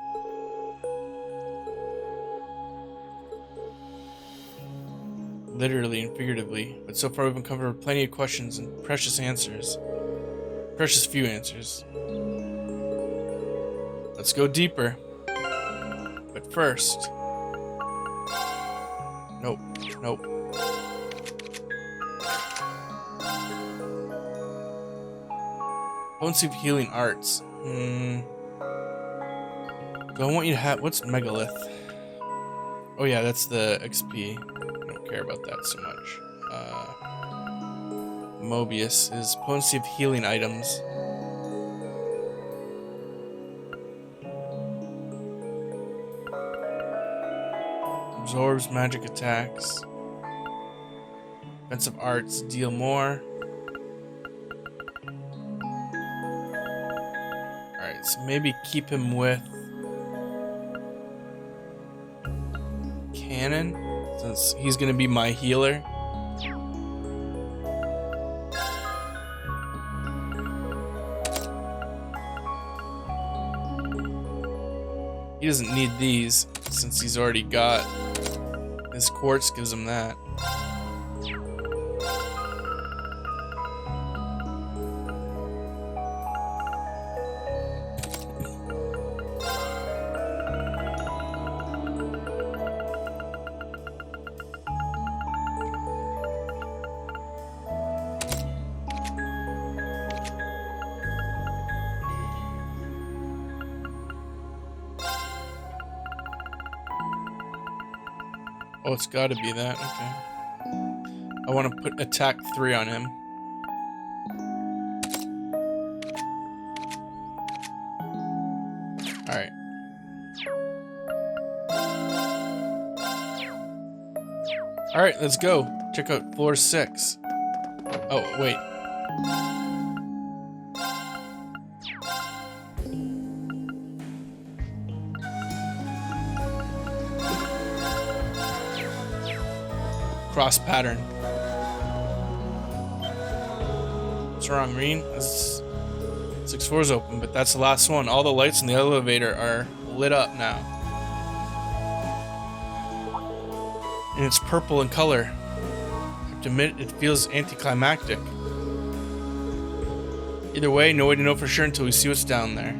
literally and figuratively, but so far we've uncovered plenty of questions and precious answers. Precious few answers. Let's go deeper. But first... Nope. Nope. Potency of healing arts. Do I want you to have... What's megalith? Oh yeah, that's the XP. I don't care about that so much. Mobius is potency of healing items. Absorbs magic attacks. Defensive arts deal more. Alright, so maybe keep him with Cannon, since he's gonna be my healer. He doesn't need these since he's already got his quartz gives him that. Oh, it's gotta be that, okay. I want to put attack 3 on him. Alright. Alright, let's go. Check out floor 6. Oh, wait. Cross pattern. What's wrong, Reen? 6 floors open, but that's the last one. All the lights in the elevator are lit up now. And it's purple in color. I have to admit, it feels anticlimactic. Either way, no way to know for sure until we see what's down there.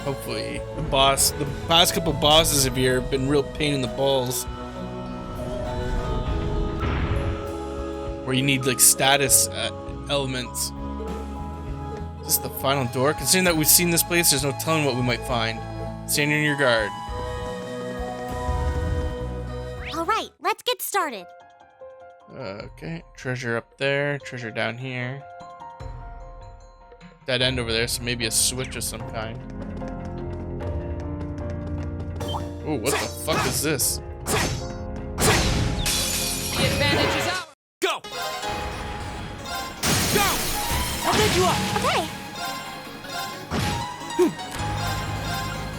Hopefully, the past couple bosses of here have been real pain in the balls. Where you need like status elements. Is this the final door? Considering that we've seen this place, there's no telling what we might find. Stand on your guard. All right, let's get started. Okay, treasure up there, treasure down here. Dead end over there, so maybe a switch of some kind. Oh, what the fuck is this? The advantage is out. Go! Go! I'll get you up. Okay.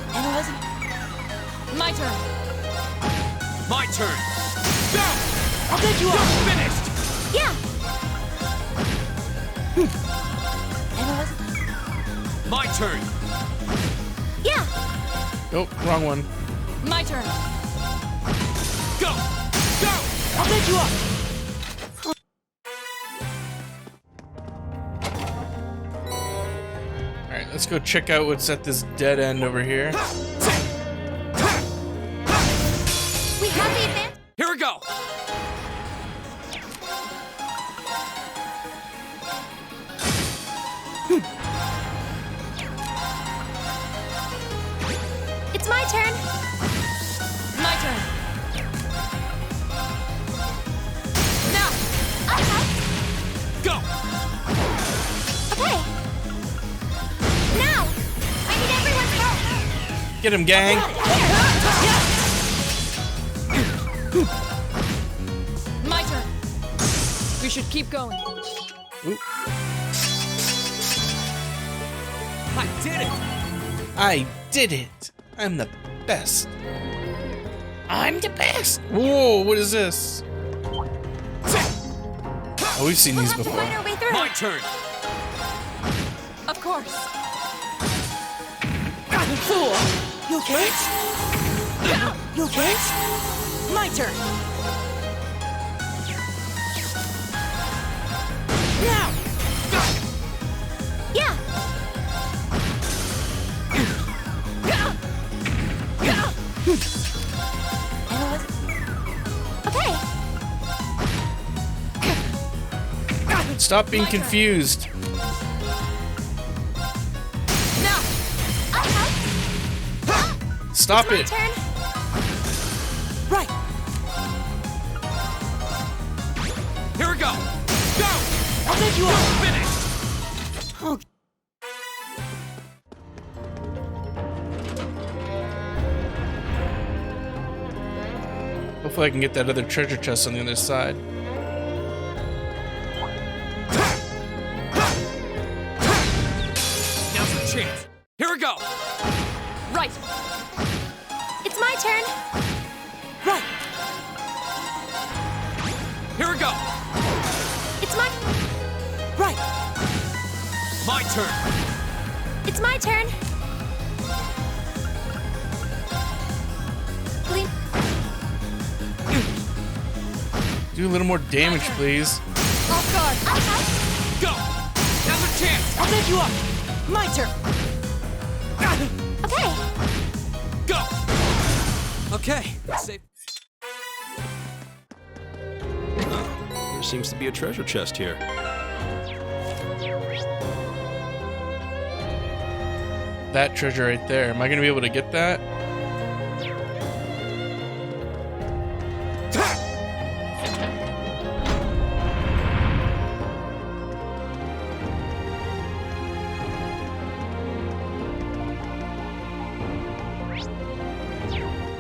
And it wasn't... My turn. My turn. Go! I'll get you up. You're finished. Yeah. And it wasn't... My turn. Yeah. Nope, wrong one. My turn. Go! Go! I'll get you up. Alright, let's go check out what's at this dead end over here. We have the advantage. Here we go. It's my turn. My turn. Now. Okay. Go. Okay. Now. I need everyone's help. Get him, gang. My turn. We should keep going. Oop. I did it. I did it. I'm the best. I'm the best. Whoa, what is this? Oh, we've seen these before. Find our way through. My turn. Of course. Fool. You okay? You okay? My turn. Now. Yeah. Okay. Stop being confused. Stop it. Turn. Right. Here we go. Go. I'll take you off. Finish. Oh. Hopefully I can get that other treasure chest on the other side. Now's the chance. Here we go. Right. It's my turn. Right. Here we go. It's my... Right. My turn. It's my turn. Clean. Do a little more damage, please. Off guard. Go. Now's the chance. I'll take you up. My turn. Okay. Go. Okay. Safe. There seems to be a treasure chest here. That treasure right there. Am I gonna be able to get that?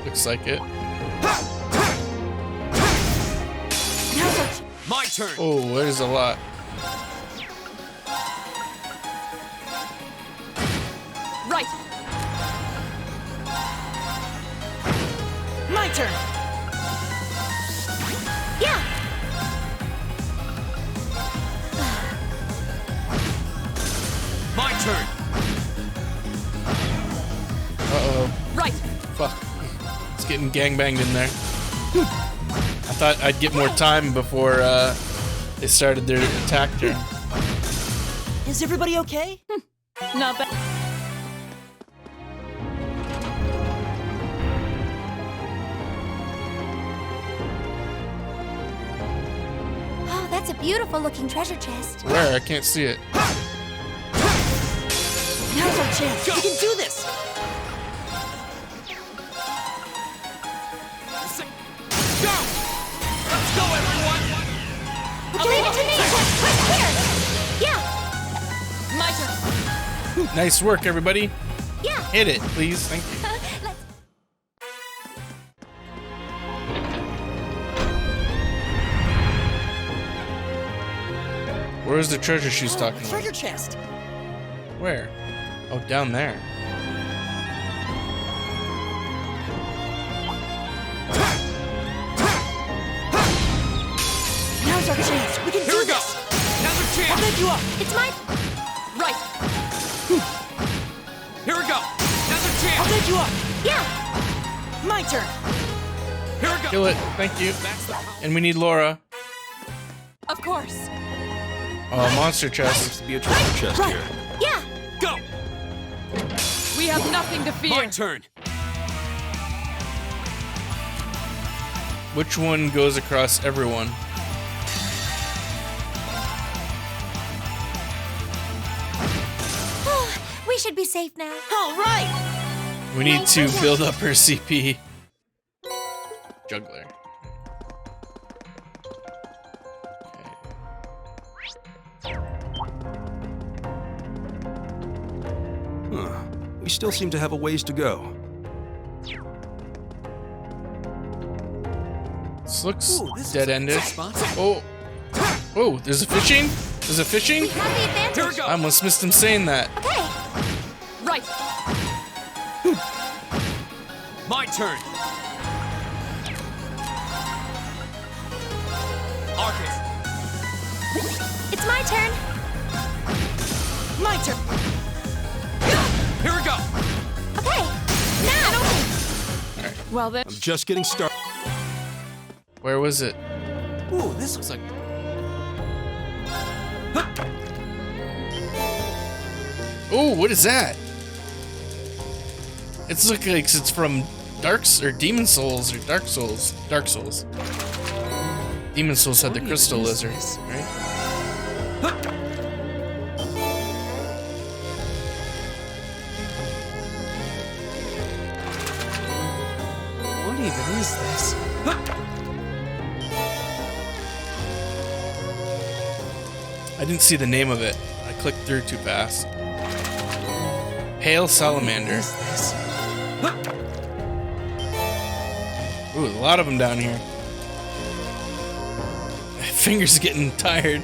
Looks like it. My turn. Oh, there's a lot. Right. My turn. Yeah. My turn. Uh-oh. Right. Fuck. It's getting gangbanged in there. I thought I'd get more time before they started their attack turn. Is everybody okay? Not bad. Oh, that's a beautiful looking treasure chest. Where? I can't see it. Now's our chance. We can do this. Go. Let's go, everyone. Leave it to me. Here. Yeah. My turn. Nice work, everybody. Yeah. Hit it, please. Thank you. Let's... Where's the treasure she's talking about? Treasure chest. Where? Oh, down there. Now's our chance. We can do this. Now's our chance. I'll take you up. It's my... Right. Here we go. Now's our chance. I'll take you up. Yeah. My turn. Here we go. Kill it. Thank you. And we need Laura. Of course. Oh, monster chest. Seems to be a treasure chest Right. here. Yeah. Go. We have nothing to fear. My turn. Which one goes across everyone? We should be safe now. All right. We need to build up her CP. Juggler. Huh. We still seem to have a ways to go. This looks Ooh, this is dead-ended. Oh. Oh, there's a fishing? There's a fishing? We have the advantage. Here we go. I almost missed him saying that. Okay. Right. My turn. Arcus. It's my turn. My turn. Here we go. Okay. Now. Well then. I'm just getting started. Where was it? Ooh, this looks like... Oh, what is that? It's looking like it's from Demon Souls or Dark Souls. Dark Souls. Demon Souls had the crystal lizard, right? What even is this? I didn't see the name of it. I clicked through too fast. Pale Salamander. Ooh, a lot of them down here. My fingers getting tired.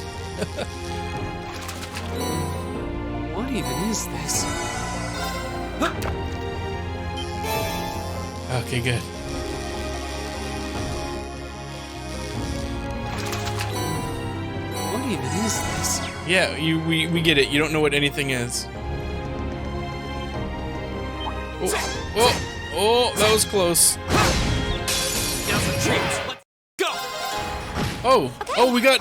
What even is this? Okay, good. What even is this? Yeah, we get it. You don't know what anything is. Oh, that was close. Oh, we got...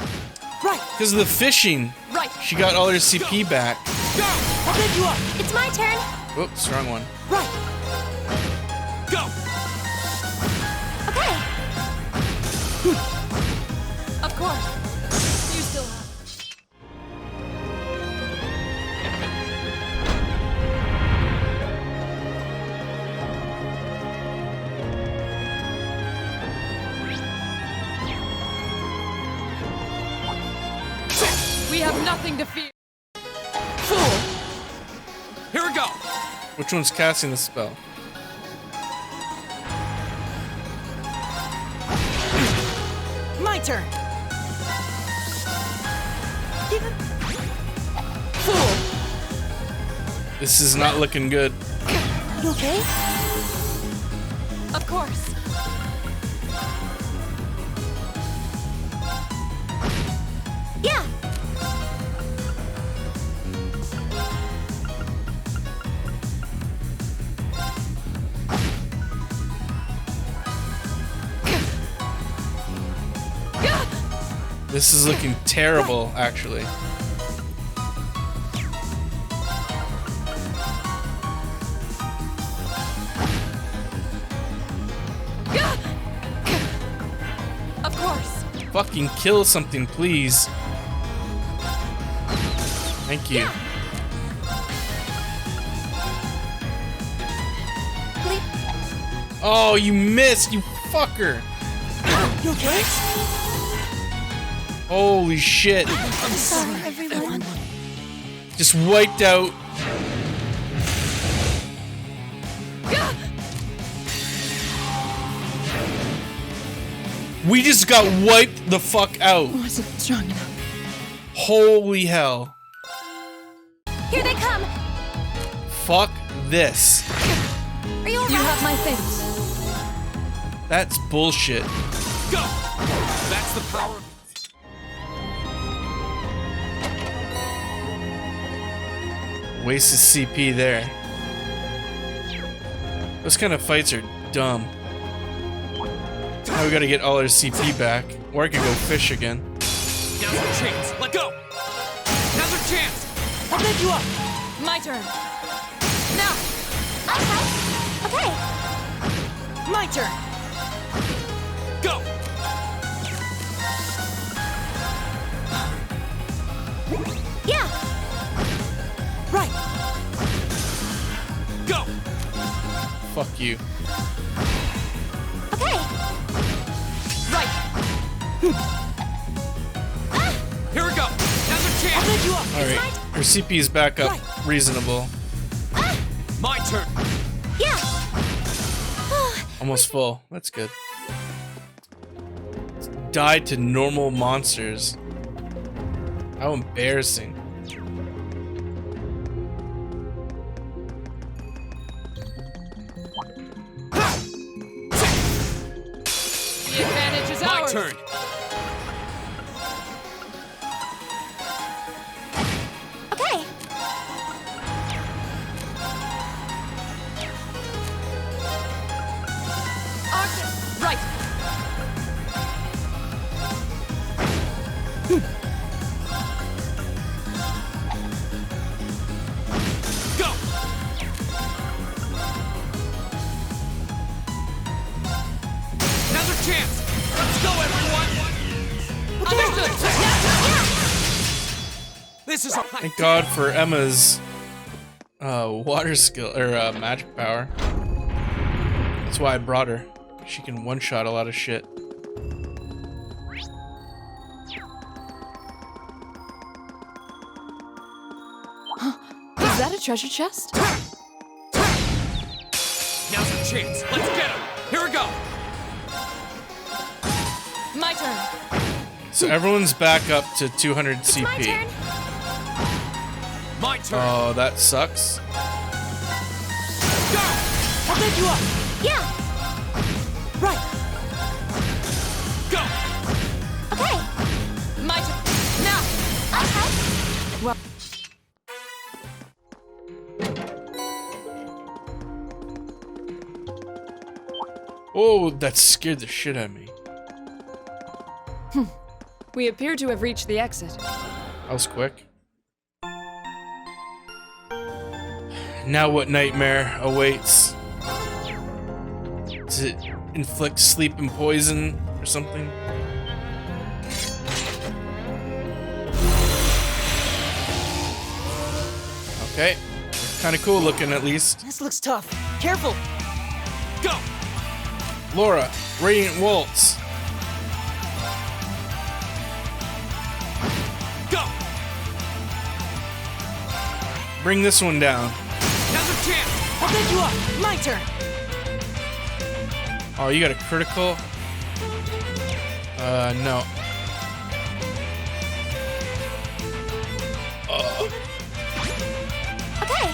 Right. Because of the fishing. Right. She got all her CP back. I'll pick you up. It's my turn. Whoops, wrong one. Right. Go. Okay. Of course. You still have. We have nothing to fear. Fool! Here we go. Which one's casting the spell? My turn. Fool! This is not looking good. You okay? Of course. Yeah. This is looking terrible, actually. Of course. Fucking kill something, please. Thank you. Oh, you missed, you fucker. You okay? Holy shit. I'm sorry, everyone. Just wiped out. We just got wiped the fuck out. Wasn't strong enough. Holy hell. Here they come. Fuck this. Are you alright? You have my thanks. That's bullshit. Go! That's the power. Wasted CP there. Those kind of fights are dumb. Now we gotta get all our CP back. Or I could go fish again. Now's our chance. Let go! Now's our chance! I'll pick you up. My turn. Now. Okay. My turn. Go! Yeah. Right. Go! Fuck you. Okay. Right. Here we go! Now's our I'll chance! pick you up. Alright, our CP is back up. Reasonable. My turn! Yeah. Almost full. That's good. Died to normal monsters. How embarrassing. The advantage is My ours. turn! Okay. Right. This is our Thank God for Emma's water skill or magic power. That's why I brought her. She can one-shot a lot of shit. Is that a treasure chest? Now's our chance. Let's get him. Here we go. My turn. So everyone's back up to 200 CP. My turn. My turn. Oh, that sucks. Go. I'll pick you up. Yeah. Right. Go. Okay. My turn. Now. Okay. Well. Oh, that scared the shit out of me. We appear to have reached the exit. That was quick. Now what nightmare awaits? Does it inflict sleep and poison or something? Okay. Kind of cool looking at least. This looks tough. Careful. Go. Laura, Radiant Waltz. Go. Bring this one down. Now's our chance. I'll pick you up. My turn. Oh, you got a critical? No. Okay.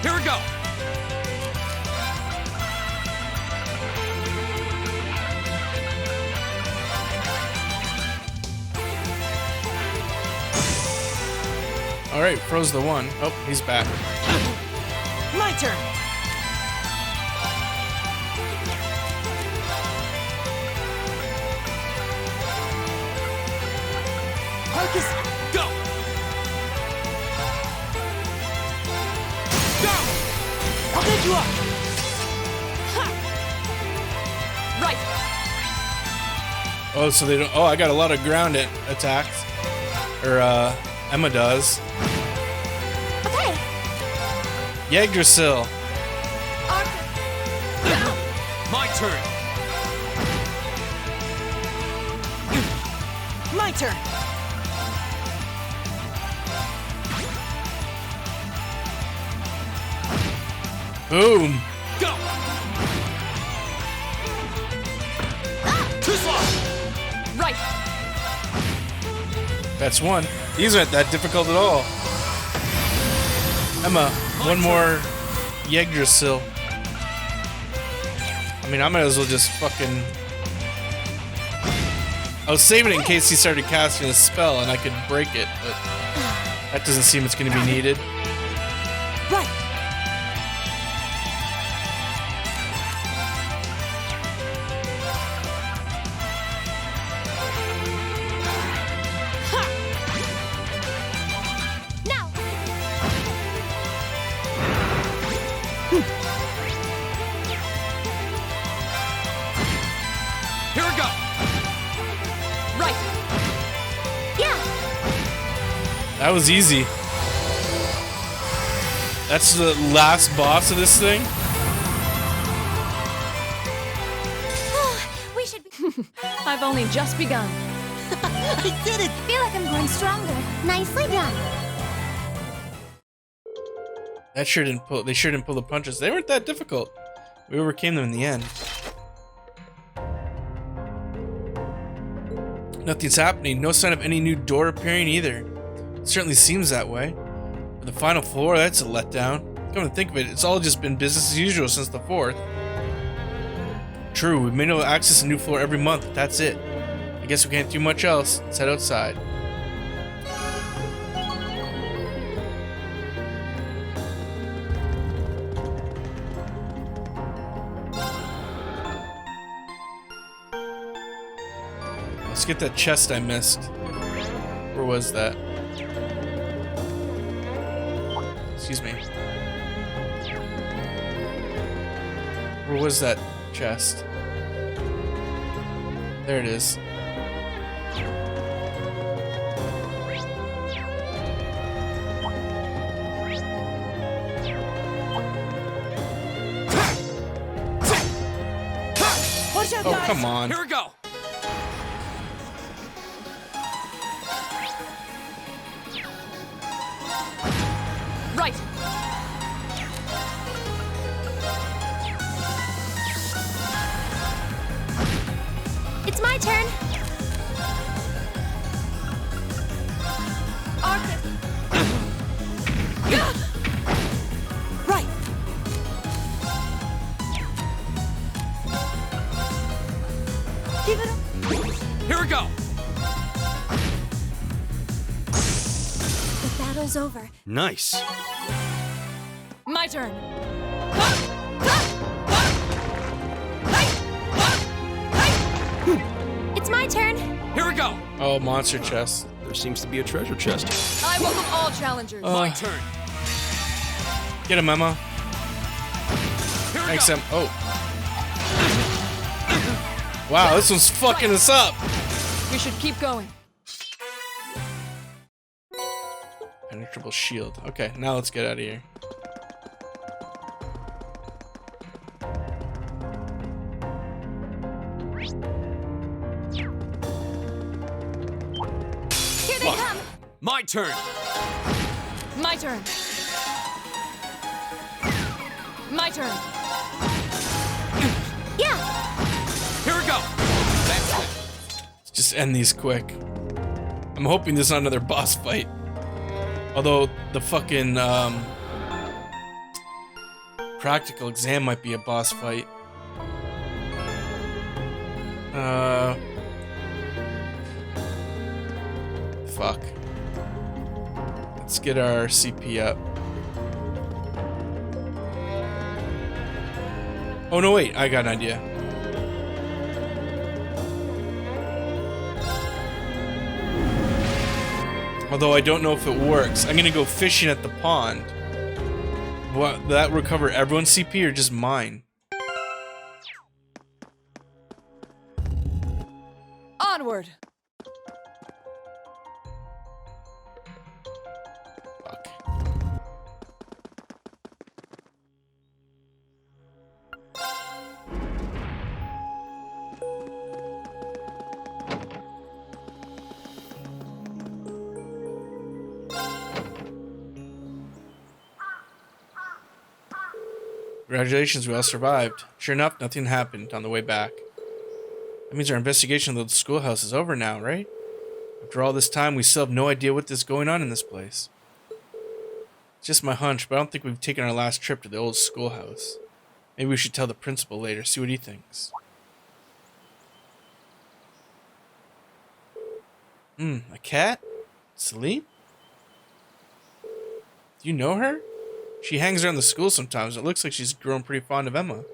Here we go. All right, froze the one. Oh, he's back. My turn. Focus. Go. Go. I'll pick you up. Right. Oh, so they don't. Oh, I got a lot of ground attacks. Or, Emma does. Okay. Yggdrasil. My turn. My turn. Boom. Go. Too slow. Right. That's one. These aren't that difficult at all. Emma, one more Yggdrasil. I mean, I might as well just fucking... I was saving it in case he started casting a spell and I could break it, but that doesn't seem it's going to be needed. Right. Now. Here we go. Right. Yeah. That was easy. That's the last boss of this thing? We should be. I've only just begun. I did it. I feel like I'm growing stronger. Nicely done. That sure didn't pull. They sure didn't pull the punches. They weren't that difficult. We overcame them in the end. Nothing's happening. No sign of any new door appearing either. It certainly seems that way. For the final floor, that's a letdown. Come to think of it, it's all just been business as usual since the 4th. True, we've been able to access a new floor every month. But that's it. I guess we can't do much else. Let's head outside. Let's get that chest I missed. Where was that? Excuse me. Where was that chest? There it is. Watch out, Oh, guys. come on. Here we go. Right. It's my turn. Right. Give it up. Here we go. The battle's over. Nice. My turn. It's my turn. Here we go. Oh, monster chest. There seems to be a treasure chest. I welcome all challengers. My turn. Get him, Emma. Here we Thanks, go. Em. Oh. Wow, this one's fucking us up. We should keep going. Penetrable shield. Okay, now let's get out of here. Here they come. My turn. My turn. My turn. Yeah. Here we go. Let's just end these quick. I'm hoping there's not another boss fight. Although the fucking practical exam might be a boss fight. Fuck. Let's get our CP up. Oh no, wait, I got an idea. Although I don't know if it works. I'm gonna go fishing at the pond. Will that recover everyone's CP or just mine? Onward. Fuck. Congratulations, we all survived. Sure enough, nothing happened on the way back. That means our investigation of the schoolhouse is over now, right? After all this time, we still have no idea what is going on in this place. It's just my hunch, but I don't think we've taken our last trip to the old schoolhouse. Maybe we should tell the principal later, see what he thinks. A cat? Celine? Do you know her? She hangs around the school sometimes. It looks like she's grown pretty fond of Emma.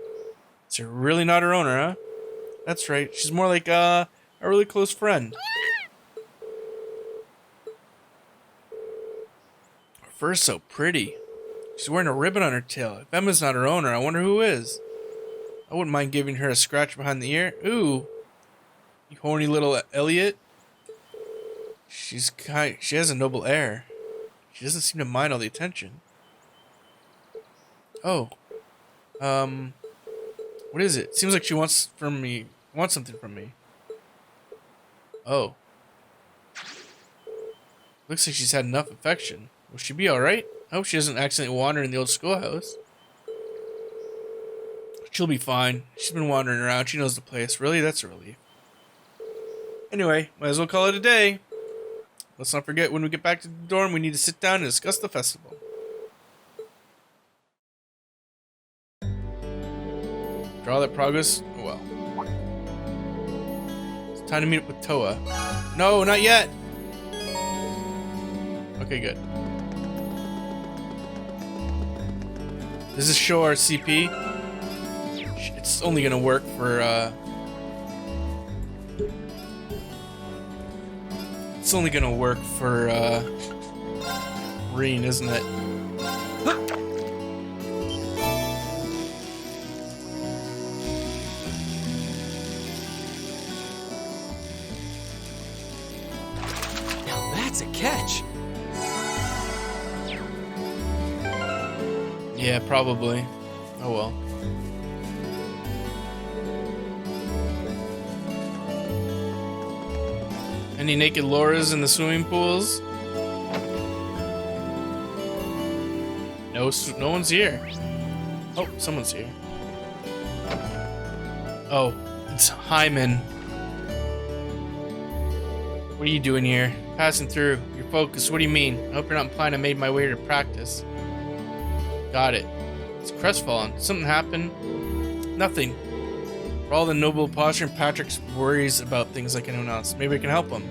Is her really not her owner, huh? That's right. She's more like a really close friend. Her fur's so pretty. She's wearing a ribbon on her tail. If Emma's not her owner, I wonder who is. I wouldn't mind giving her a scratch behind the ear. Ooh, you horny little Elliot. She has a noble air. She doesn't seem to mind all the attention. Oh. What is it? Seems like she wants something from me. Oh. Looks like she's had enough affection. Will she be alright? I hope she doesn't accidentally wander in the old schoolhouse. She'll be fine. She's been wandering around. She knows the place. Really? That's a relief. Anyway, might as well call it a day. Let's not forget, when we get back to the dorm, we need to sit down and discuss the festival. After all that progress, oh well. It's time to meet up with Towa. No, not yet! Okay, good. Does this show our CP? It's only gonna work for, It's only gonna work for, Reen, isn't it? It's a catch. Yeah, probably. Oh well. Any naked Lauras in the swimming pools? No one's here. Oh, someone's here. Oh, it's Hyman. What are you doing here? Passing through. You're focused. What do you mean? I hope you're not implying I made my way to practice. Got it. It's crestfallen. Something happened? Nothing. For all the noble posture, Patrick's worries about things like anyone else. Maybe I can help him.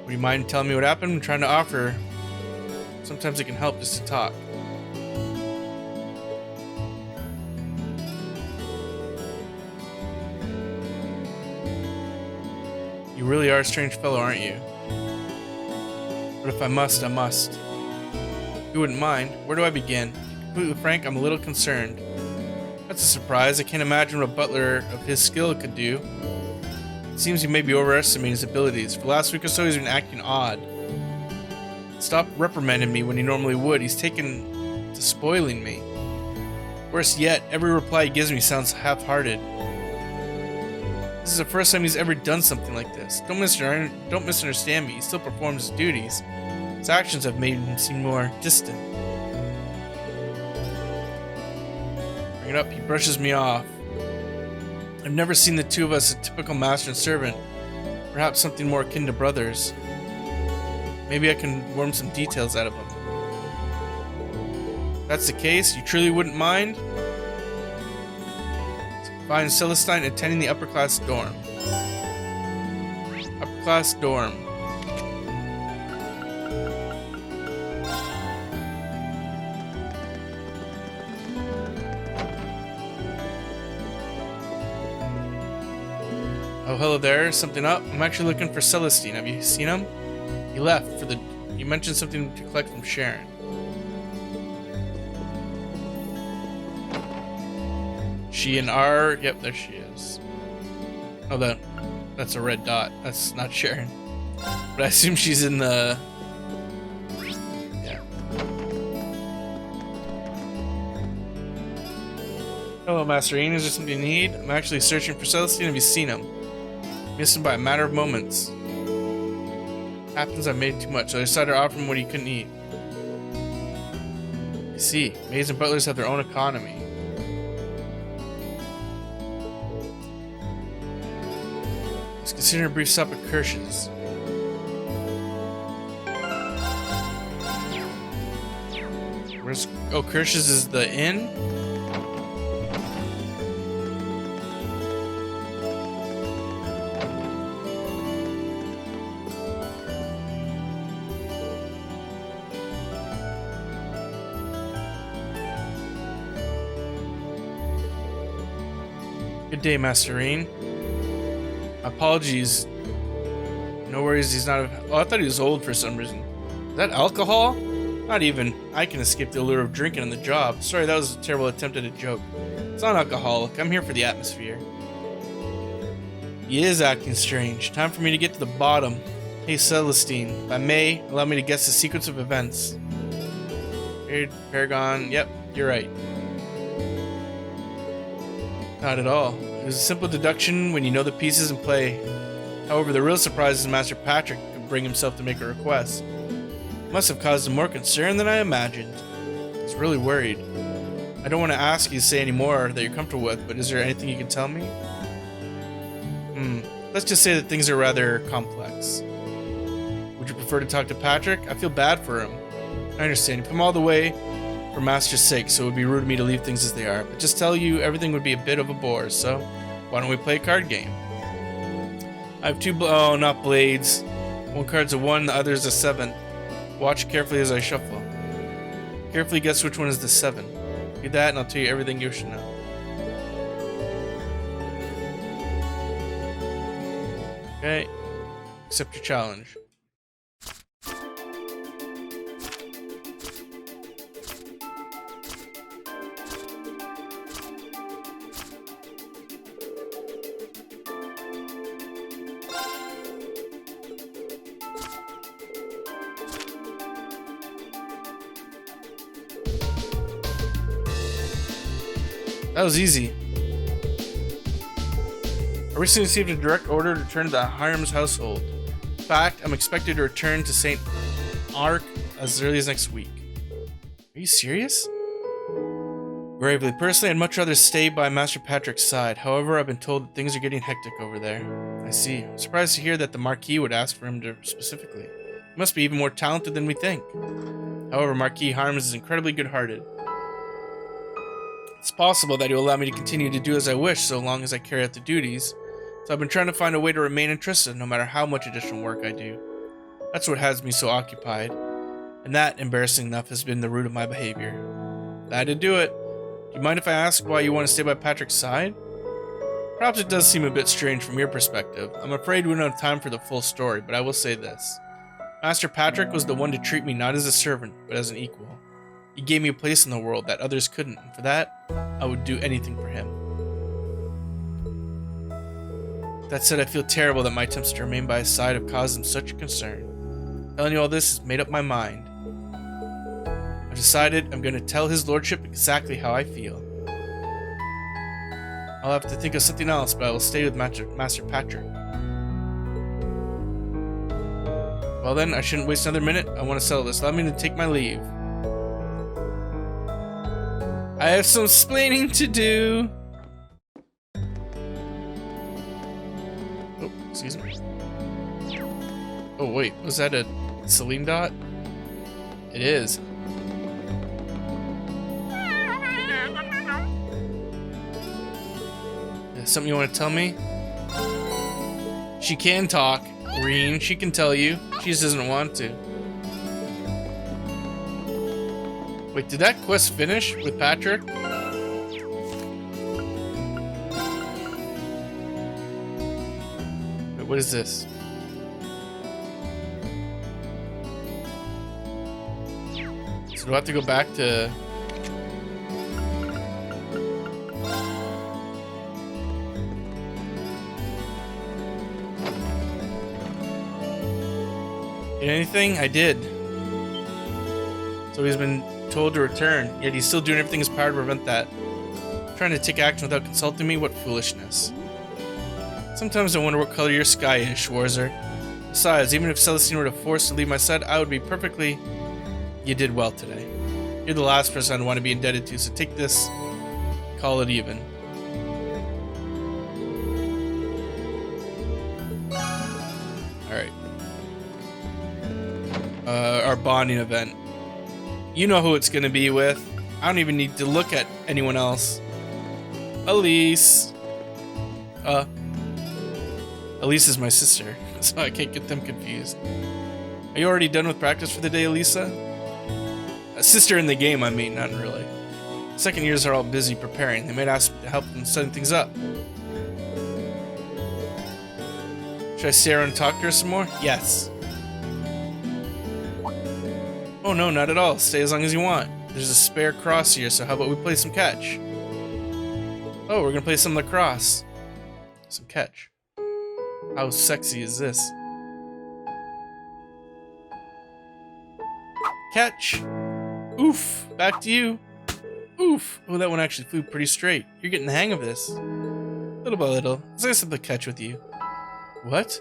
Would you mind telling me what happened? I'm trying to offer. Sometimes it can help just to talk. You really are a strange fellow, aren't you? But if I must, I must. If you wouldn't mind, where do I begin? To be completely frank, I'm a little concerned. That's a surprise. I can't imagine what a butler of his skill could do. It seems you may be overestimating his abilities. For the last week or so, he's been acting odd. Stop reprimanding me when he normally would. He's taken to spoiling me. Worse yet, every reply he gives me sounds half-hearted. This is the first time he's ever done something like this. Don't misunderstand me. He still performs his duties. His actions have made him seem more distant. Bring it up. He brushes me off. I've never seen the two of us a typical master and servant. Perhaps something more akin to brothers. Maybe I can worm some details out of him. If that's the case, you truly wouldn't mind? Find Celestine attending the upper class dorm. Upper class dorm. Oh, hello there. Something up? I'm actually looking for Celestine. Have you seen him? He left for the... You mentioned something to collect from Sharon. She and R... Yep, there she is. Oh, that's a red dot. That's not Sharon. But I assume she's in the... Yeah. Hello, Master Ian. Is there something you need? I'm actually searching for Celestine. Have you seen him? Missed him by a matter of moments. Happens I made too much, so I decided to offer him what he couldn't eat. You see, maids and butlers have their own economy. Let's consider a brief stop at Kirsch's. Where's... Oh, Kirsch's is the inn? Good day, Master Ian. Apologies. No worries, he's not... Oh, I thought he was old for some reason. Is that alcohol? Not even. I can escape the allure of drinking on the job. Sorry, that was a terrible attempt at a joke. It's not alcoholic. I'm here for the atmosphere. He is acting strange. Time for me to get to the bottom. Hey, Celestine. If I may, allow me to guess the sequence of events. Paragon. Yep, you're right. Not at all. It was a simple deduction when you know the pieces in play. However, the real surprise is Master Patrick could bring himself to make a request. It must have caused him more concern than I imagined. I was really worried. I don't want to ask you to say any more that you're comfortable with, but is there anything you can tell me? Let's just say that things are rather complex. Would you prefer to talk to Patrick? I feel bad for him. I understand. You've come all the way for Master's sake, so it would be rude of me to leave things as they are. But just tell you, everything would be a bit of a bore, so why don't we play a card game? I have two oh, not blades. One card's a 1, the other is a 7. Watch carefully as I shuffle. Carefully guess which one is the 7. Do that and I'll tell you everything you should know. Okay. Accept your challenge. That was easy. I recently received a direct order to return to the Hiram's household. In fact, I'm expected to return to St. Ark as early as next week. Are you serious? Gravely, personally, I'd much rather stay by Master Patrick's side. However, I've been told that things are getting hectic over there. I see. I'm surprised to hear that the Marquis would ask for him to specifically. He must be even more talented than we think. However, Marquis Harms is incredibly good-hearted. It's possible that he will allow me to continue to do as I wish so long as I carry out the duties. So I've been trying to find a way to remain interested no matter how much additional work I do. That's what has me so occupied. And that, embarrassing enough, has been the root of my behavior. Glad to do it. Do you mind if I ask why you want to stay by Patrick's side? Perhaps it does seem a bit strange from your perspective. I'm afraid we don't have time for the full story, but I will say this. Master Patrick was the one to treat me not as a servant, but as an equal. He gave me a place in the world that others couldn't, and for that, I would do anything for him. That said, I feel terrible that my attempts to remain by his side have caused him such a concern. Telling you all this has made up my mind. I've decided I'm going to tell his lordship exactly how I feel. I'll have to think of something else, but I will stay with Master Patrick. Well then, I shouldn't waste another minute. I want to settle this. Allow me to take my leave. I have some explaining to do. Oh, excuse me. Oh wait, was that a Celine dot? It is. Something you want to tell me? She can talk, Reen. She can tell you. She just doesn't want to. Wait, did that quest finish with Patrick? Wait, what is this? So do I have to go back to... Anything? I did. So he's been told to return, yet he's still doing everything in his power to prevent that. Trying to take action without consulting me? What foolishness. Sometimes I wonder what color your sky is, Schwarzer. Besides, even if Celestine were to force to leave my side, I would be perfectly... You did well today. You're the last person I'd want to be indebted to, so take this, call it even. Alright. Our bonding event. You know who it's gonna be with. I don't even need to look at anyone else. Elise. Elise is my sister, so I can't get them confused. Are you already done with practice for the day, Alissa? A sister in the game, I mean, not really. Second years are all busy preparing. They might ask me to help them setting things up. Should I stay around and talk to her some more? Yes. Oh no, not at all. Stay as long as you want. There's a spare cross here, so how about we play some catch? Oh, we're gonna play some lacrosse. Some catch. How sexy is this? Catch! Oof! Back to you. Oof! Oh, that one actually flew pretty straight. You're getting the hang of this. Little by little. It's nice to have the catch with you. What?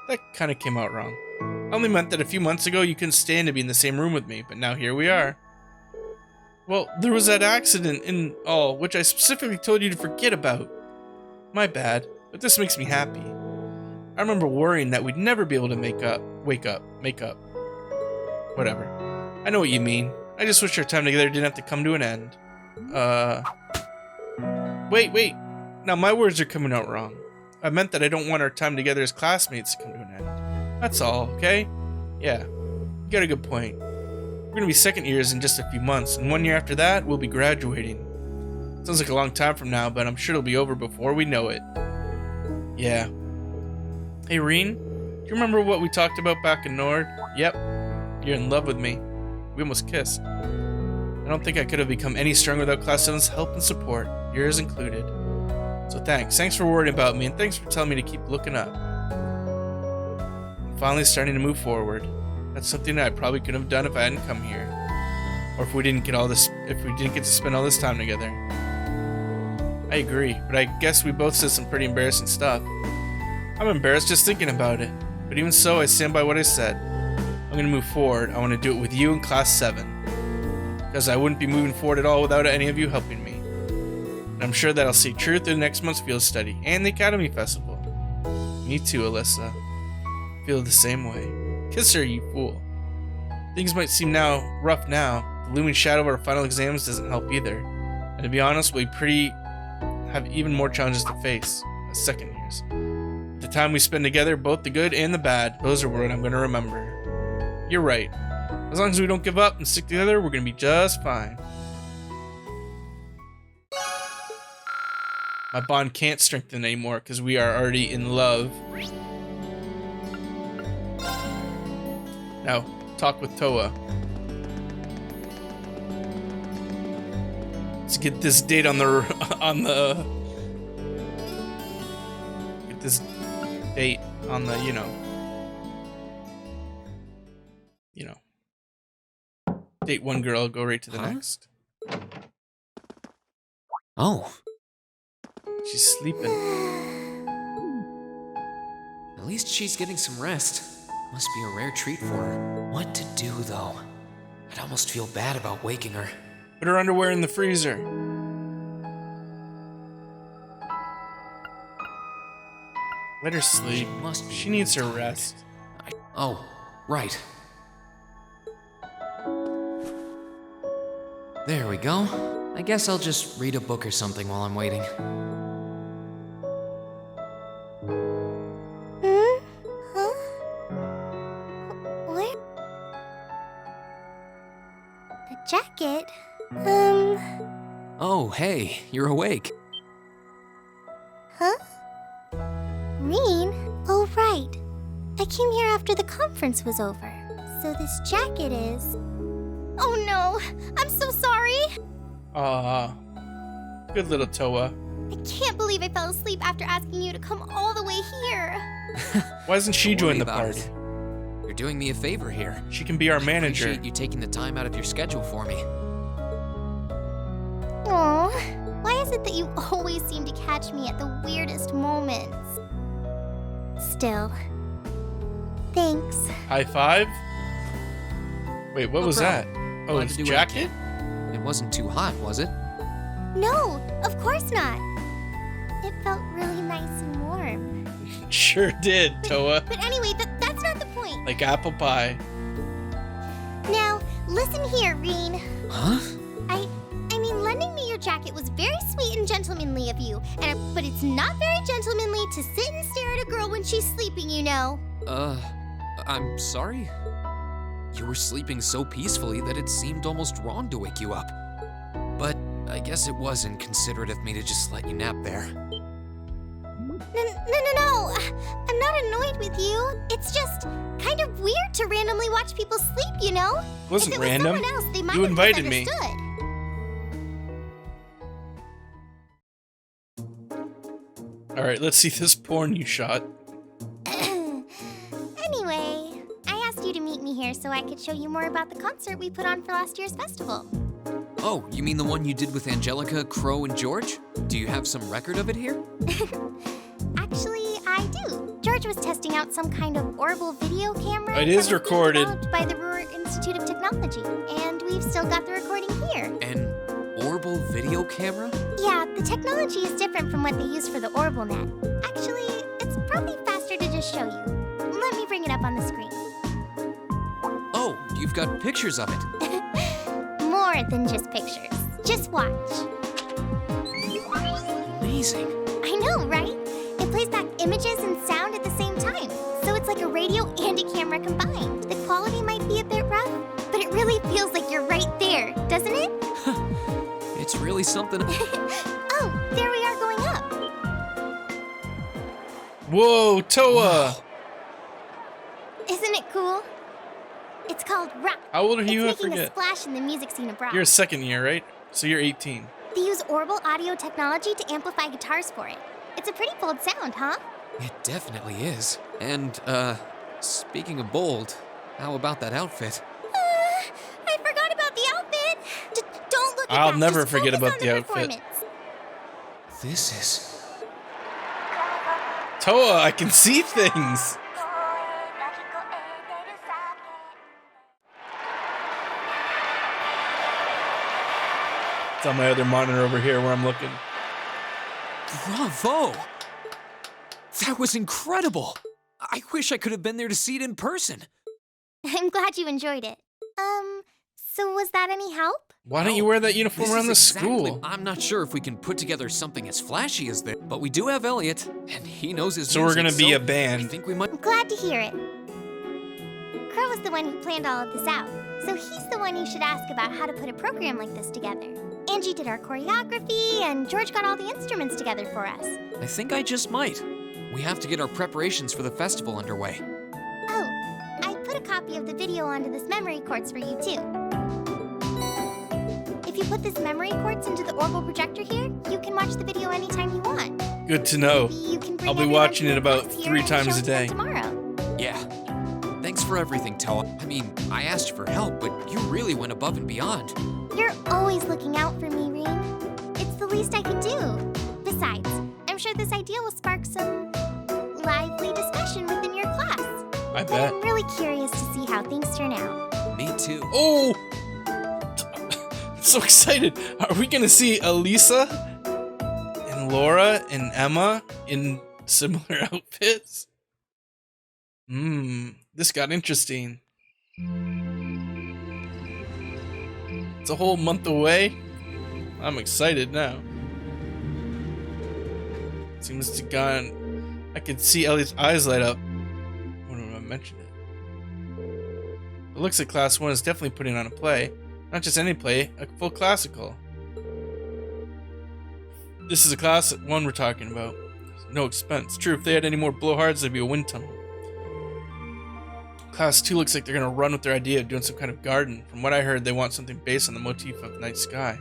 That kind of came out wrong. I only meant that a few months ago you couldn't stand to be in the same room with me, but now here we are. Well, there was that accident and all, which I specifically told you to forget about. My bad, but this makes me happy. I remember worrying that we'd never be able to make up. Whatever. I know what you mean. I just wish our time together didn't have to come to an end. Wait. Now my words are coming out wrong. I meant that I don't want our time together as classmates to come to an end. That's all, okay? Yeah, you got a good point. We're gonna be second years in just a few months, and 1 year after that, we'll be graduating. Sounds like a long time from now, but I'm sure it'll be over before we know it. Yeah. Hey, Reen, do you remember what we talked about back in Nord? Yep, you're in love with me. We almost kissed. I don't think I could have become any stronger without Class 7's help and support, yours included. So thanks for worrying about me, and thanks for telling me to keep looking up. I'm finally starting to move forward. That's something that I probably couldn't have done if I hadn't come here. Or if we didn't get to spend all this time together. I agree, but I guess we both said some pretty embarrassing stuff. I'm embarrassed just thinking about it, but even so, I stand by what I said. I'm gonna move forward. I want to do it with you in Class 7. Because I wouldn't be moving forward at all without any of you helping me. And I'm sure that I'll see truth in next month's field study and the Academy Festival. Me too, Alissa. Feel the same way. Kiss her, you fool. Things might seem rough now. The looming shadow of our final exams doesn't help either. And to be honest, we'll have even more challenges to face as second years. The time we spend together, both the good and the bad, those are what I'm going to remember. You're right. As long as we don't give up and stick together, we're going to be just fine. My bond can't strengthen anymore because we are already in love. Now, talk with Towa. Let's get this date get this date on the, you know, date one girl, go right to the next. Oh. She's sleeping. At least she's getting some rest. Must be a rare treat for her. What to do, though? I'd almost feel bad about waking her. Put her underwear in the freezer. Let her sleep. She needs her rest. Oh, right. There we go. I guess I'll just read a book or something while I'm waiting. Huh? Where? The jacket? Oh, hey, you're awake. Huh? Reen? Oh, right. I came here after the conference was over. So this jacket is... Oh no! I'm so sorry! Good little Towa. I can't believe I fell asleep after asking you to come all the way here. Why doesn't she join the party? You're doing me a favor here. She can be our manager. I appreciate you taking the time out of your schedule for me. Aw, why is it that you always seem to catch me at the weirdest moments? Still, thanks. High five? Wait, what was that? Oh, his jacket? It wasn't too hot, was it? No, of course not. It felt really nice and warm. Sure did, Towa. But anyway, that's not the point. Like apple pie. Now, listen here, Reen. Huh? I mean, lending me your jacket was very sweet and gentlemanly of you, but it's not very gentlemanly to sit and stare at a girl when she's sleeping, you know. I'm sorry? You were sleeping so peacefully that it seemed almost wrong to wake you up. But I guess it was inconsiderate of me to just let you nap there. No. I'm not annoyed with you. It's just kind of weird to randomly watch people sleep, you know? It wasn't if it was random. Someone else, they might You have invited me. misunderstood. Alright, let's see this porn you shot. Anyway, I asked you to meet me here so I could show you more about the concert we put on for last year's festival. Oh, you mean the one you did with Angelica, Crow, and George? Do you have some record of it here? Actually, I do. George was testing out some kind of orbital video camera. It is recorded. Developed by the Ruhr Institute of Technology, and we've still got the recording here. An orbital video camera? Yeah, the technology is different from what they use for the orbital net. Actually, it's probably faster to just show you. Let me bring it up on the screen. Oh, you've got pictures of it. More than just pictures. Just watch. Amazing. I know, right? It plays back images and sound at the same time. So it's like a radio and a camera combined. The quality might be a bit rough, but it really feels like you're right there, doesn't it? It's really something. Oh, there we are going up. Whoa, Towa! Wow. Isn't it cool? It's called Rock. How old are you? I It's making a forget. splash in the music scene abroad. You're a second year, right? So you're 18. They use orbital audio technology to amplify guitars for it. It's a pretty bold sound, huh? It definitely is. And, speaking of bold, how about that outfit? I forgot about the outfit. Don't look at I'll that. never Just forget focus about on the outfit. performance. This is... Towa, I can see things! It's on my other monitor over here where I'm looking. Bravo! That was incredible! I wish I could have been there to see it in person. I'm glad you enjoyed it. So was that any help? Why don't you wear that uniform around the school? I'm not sure if we can put together something as flashy as this, but we do have Elliot, and he knows his So we're music, gonna be a band. I think we might... I'm glad to hear it. Crow was the one who planned all of this out, so he's the one you should ask about how to put a program like this together. Angie did our choreography, and George got all the instruments together for us. I think I just might. We have to get our preparations for the festival underway. Oh, I put a copy of the video onto this memory quartz for you, too. If you put this memory quartz into the orbital projector here, you can watch the video anytime you want. Good to know. You can bring I'll be everyone watching to it the about class here 3 and times show a it to them day. tomorrow. Yeah. Thanks for everything, Towa. I mean, I asked you for help, but you really went above and beyond. You're always looking out for me, Reem. It's the least I could do. Besides, I'm sure this idea will spark some lively discussion within your class. I But bet. I'm really curious to see how things turn out. Me too. Oh! I'm so excited. Are we gonna see Alissa and Laura and Emma in similar outfits? This got interesting. It's a whole month away. I'm excited now. Seems to gone. I could see Ellie's eyes light up when I mentioned it. It looks like Class 1 is definitely putting on a play. Not just any play, a full classical. This is a Class 1 we're talking about. No expense. True, if they had any more blowhards, there'd be a wind tunnel. Class 2 looks like they're gonna run with their idea of doing some kind of garden. From what I heard, they want something based on the motif of the night sky.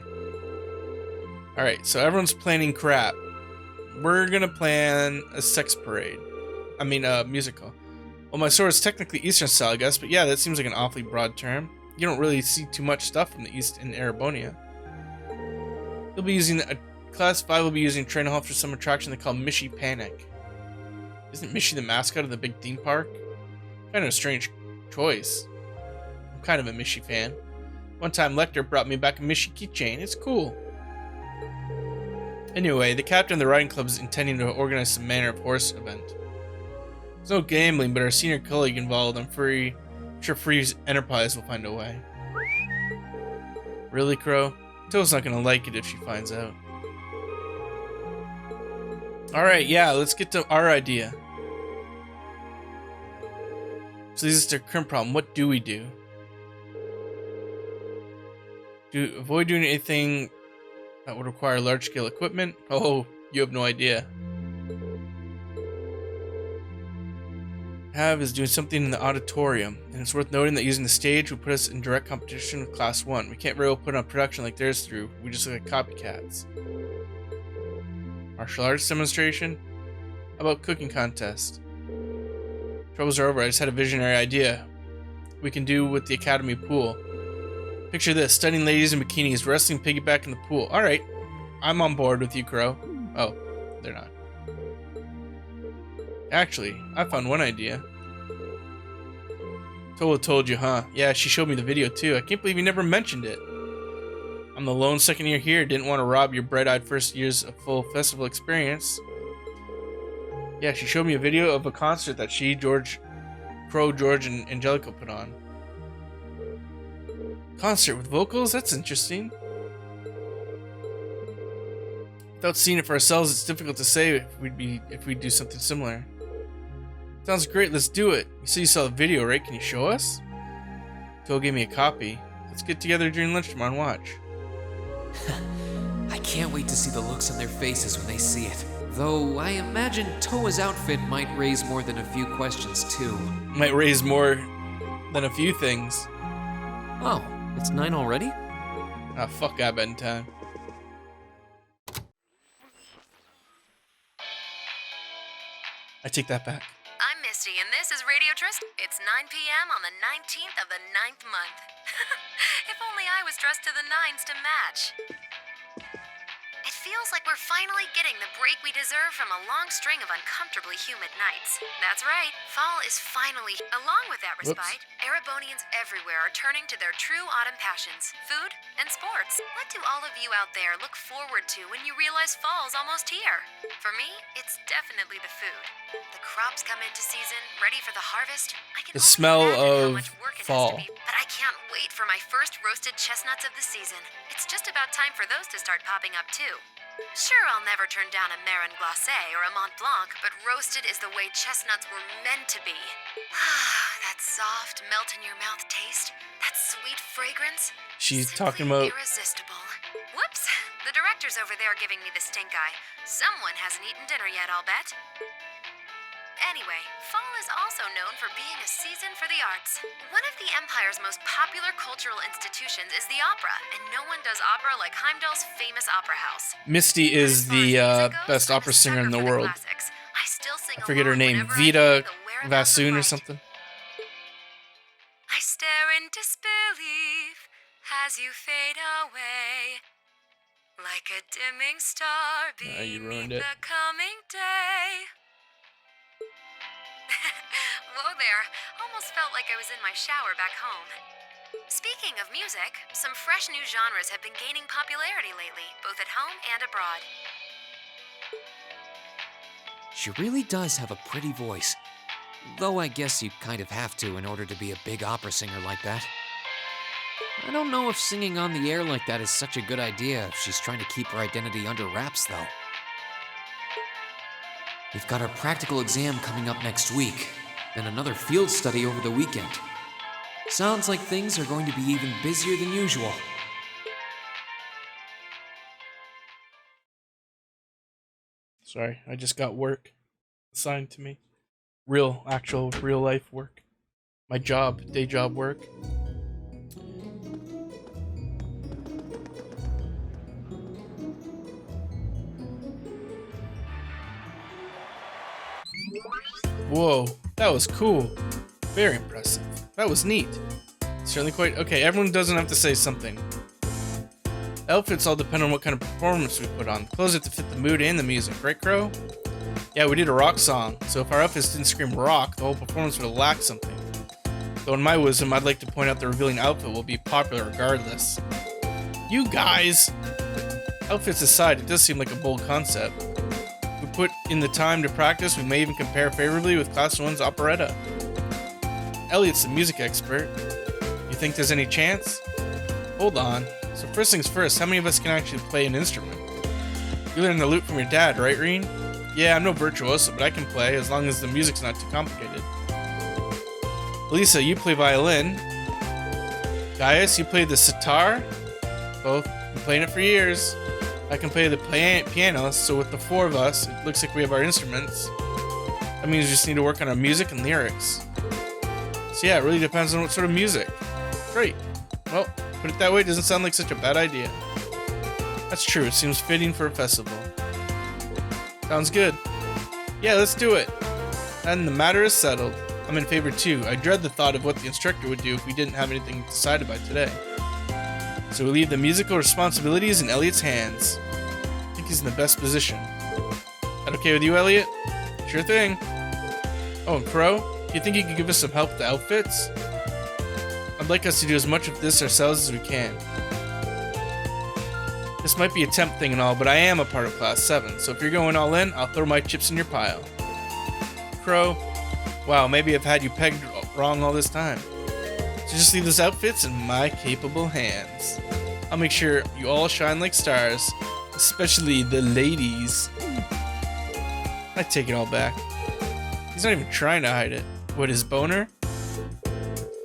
Alright, so everyone's planning crap. We're gonna plan a sex parade. I mean, a musical. Well, my sword is technically Eastern style, I guess, but yeah, that seems like an awfully broad term. You don't really see too much stuff from the East in Erebonia. They'll be using Class 5 will be using Train Hall for some attraction they call Mishi Panic. Isn't Mishi the mascot of the big theme park? Kind of a strange choice. I'm kind of a Mishi fan. One time Lecter brought me back a Mishi keychain. It's cool. Anyway, the captain of the riding club is intending to organize some manner of horse event. There's no gambling, but our senior colleague involved, I'm sure Free's Enterprise will find a way. Really, Crow? Toa's not gonna like it if she finds out. Alright, yeah, let's get to our idea. So this is their current problem. What do we do? Avoid doing anything that would require large-scale equipment? Oh, you have no idea. Have is doing something in the auditorium, and it's worth noting that using the stage would put us in direct competition with Class 1. We can't very well put on production like theirs through. We just look like copycats. Martial arts demonstration? How about cooking contest? Troubles are over. I just had a visionary idea. We can do with the academy pool. Picture this: stunning ladies in bikinis wrestling piggyback in the pool. Alright, I'm on board with you, Crow. Oh, they're not. Actually, I found one idea. Towa told you, huh? Yeah, she showed me the video too. I can't believe you never mentioned it. I'm the lone second year here. Didn't want to rob your bright-eyed first years of full festival experience. Yeah, she showed me a video of a concert that she, Crow, George, and Angelica put on. Concert with vocals? That's interesting. Without seeing it for ourselves, it's difficult to say if we'd do something similar. Sounds great, let's do it. You said you saw the video, right? Can you show us? Phil gave me a copy. Let's get together during lunch tomorrow and watch. I can't wait to see the looks on their faces when they see it. Though I imagine Towa's outfit might raise more than a few questions too. Might raise more than a few things. Oh, it's 9 already? Ah, fuck, I bet in time. I take that back. I'm Misty, and this is Radio Trista. It's 9 p.m. on the 19th of the 9th month. If only I was dressed to the nines to match. It feels like we're finally getting the break we deserve from a long string of uncomfortably humid nights. That's right, fall is finally. Along with that respite, Erebonians everywhere are turning to their true autumn passions, food and sports. What do all of you out there look forward to when you realize fall's almost here? For me, it's definitely the food. The crops come into season, ready for the harvest. I can The smell of fall. but I can't wait for my first roasted chestnuts of the season. It's just about time for those to start popping up too. Sure, I'll never turn down a Marron Glacé or a Mont Blanc, but roasted is the way chestnuts were meant to be. That soft, melt-in-your-mouth taste, that sweet fragrance. She's talking about... irresistible. Whoops! The director's over there giving me the stink eye. Someone hasn't eaten dinner yet, I'll bet. Anyway, fall is also known for being a season for the arts. One of the Empire's most popular cultural institutions is the opera, and no one does opera like Heimdall's famous opera house. Misty is the best opera singer in the world. I forget her name. Vita Vassoon or something. I stare in disbelief as you fade away, like a dimming star beneath the coming day. Whoa there, almost felt like I was in my shower back home. Speaking of music, some fresh new genres have been gaining popularity lately, both at home and abroad. She really does have a pretty voice. Though I guess you kind of have to in order to be a big opera singer like that. I don't know if singing on the air like that is such a good idea if she's trying to keep her identity under wraps, though. We've got our practical exam coming up next week, then another field study over the weekend. Sounds like things are going to be even busier than usual. Sorry, I just got work assigned to me. Actual real life work. My job, day job work. Whoa, that was cool. Very impressive. That was neat. Certainly quite... Okay, everyone doesn't have to say something. Outfits all depend on what kind of performance we put on. Clothes have to fit the mood and the music, right, Crow? Yeah, we did a rock song, so if our outfits didn't scream rock, the whole performance would have lacked something. Though in my wisdom, I'd like to point out the revealing outfit will be popular regardless. You guys! Outfits aside, it does seem like a bold concept. If we put in the time to practice, we may even compare favorably with Class 1's operetta. Elliot's the music expert. You think there's any chance? Hold on. So first things first, how many of us can actually play an instrument? You learned the lute from your dad, right, Reen? Yeah, I'm no virtuoso, but I can play as long as the music's not too complicated. Alissa, you play violin. Gaius, you play the sitar. Both been playing it for years. I can play the piano, so with the four of us, it looks like we have our instruments. That means we just need to work on our music and lyrics. So yeah, it really depends on what sort of music. Great. Well, put it that way, it doesn't sound like such a bad idea. That's true, it seems fitting for a festival. Sounds good. Yeah, let's do it. And the matter is settled. I'm in favor too. I dread the thought of what the instructor would do if we didn't have anything decided by today. So we leave the musical responsibilities in Elliot's hands. I think he's in the best position. That okay with you, Elliot? Sure thing. Oh, and Crow, do you think you could give us some help with the outfits? I'd like us to do as much of this ourselves as we can. This might be a temp thing and all, but I am a part of Class 7, so if you're going all in, I'll throw my chips in your pile. Crow, wow, maybe I've had you pegged wrong all this time. So just leave those outfits in my capable hands. I'll make sure you all shine like stars, especially the ladies. I take it all back. He's not even trying to hide it. What, his boner?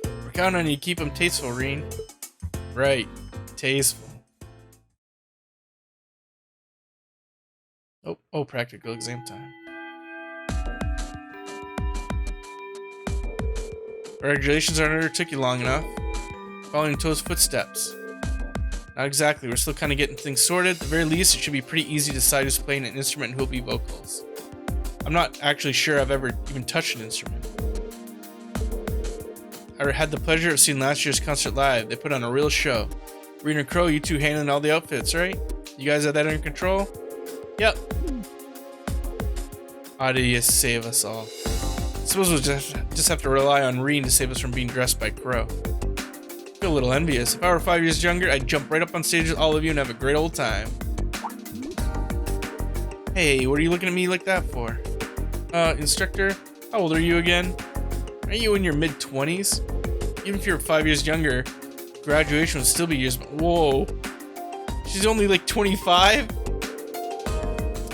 We're counting on you to keep him tasteful, Reen. Right, tasteful. Oh, practical exam time. Congratulations, our editor took you long enough. Following Toe's footsteps. Not exactly, we're still kind of getting things sorted. At the very least, it should be pretty easy to decide who's playing an instrument and who'll be vocals. I'm not actually sure I've ever even touched an instrument. I had the pleasure of seeing last year's concert live. They put on a real show. Reen and Crow, you two handling all the outfits, right? You guys have that under control? Yep. How do you save us all? I suppose we'll just have to rely on Reen to save us from being dressed by Crow. I feel a little envious. If I were 5 years younger, I'd jump right up on stage with all of you and have a great old time. Hey, what are you looking at me like that for? Instructor, how old are you again? Are you in your mid-20s? Even if you're 5 years younger, graduation would still be years. Whoa. She's only like 25?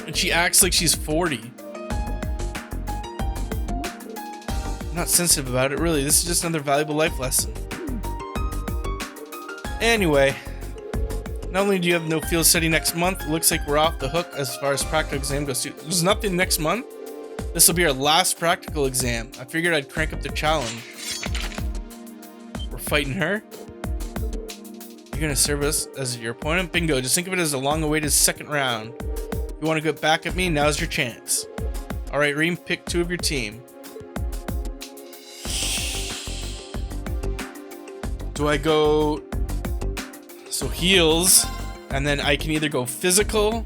And she acts like she's 40. I'm not sensitive about it, really. This is just another valuable life lesson. Anyway, not only do you have no field study next month, it looks like we're off the hook as far as practical exam goes too. There's nothing next month? This will be our last practical exam. I figured I'd crank up the challenge. We're fighting her? You're gonna serve us as your opponent? Bingo, just think of it as a long-awaited second round. If you want to get back at me, now's your chance. Alright, Reem, pick 2 of your team. Do I go... So heals, and then I can either go physical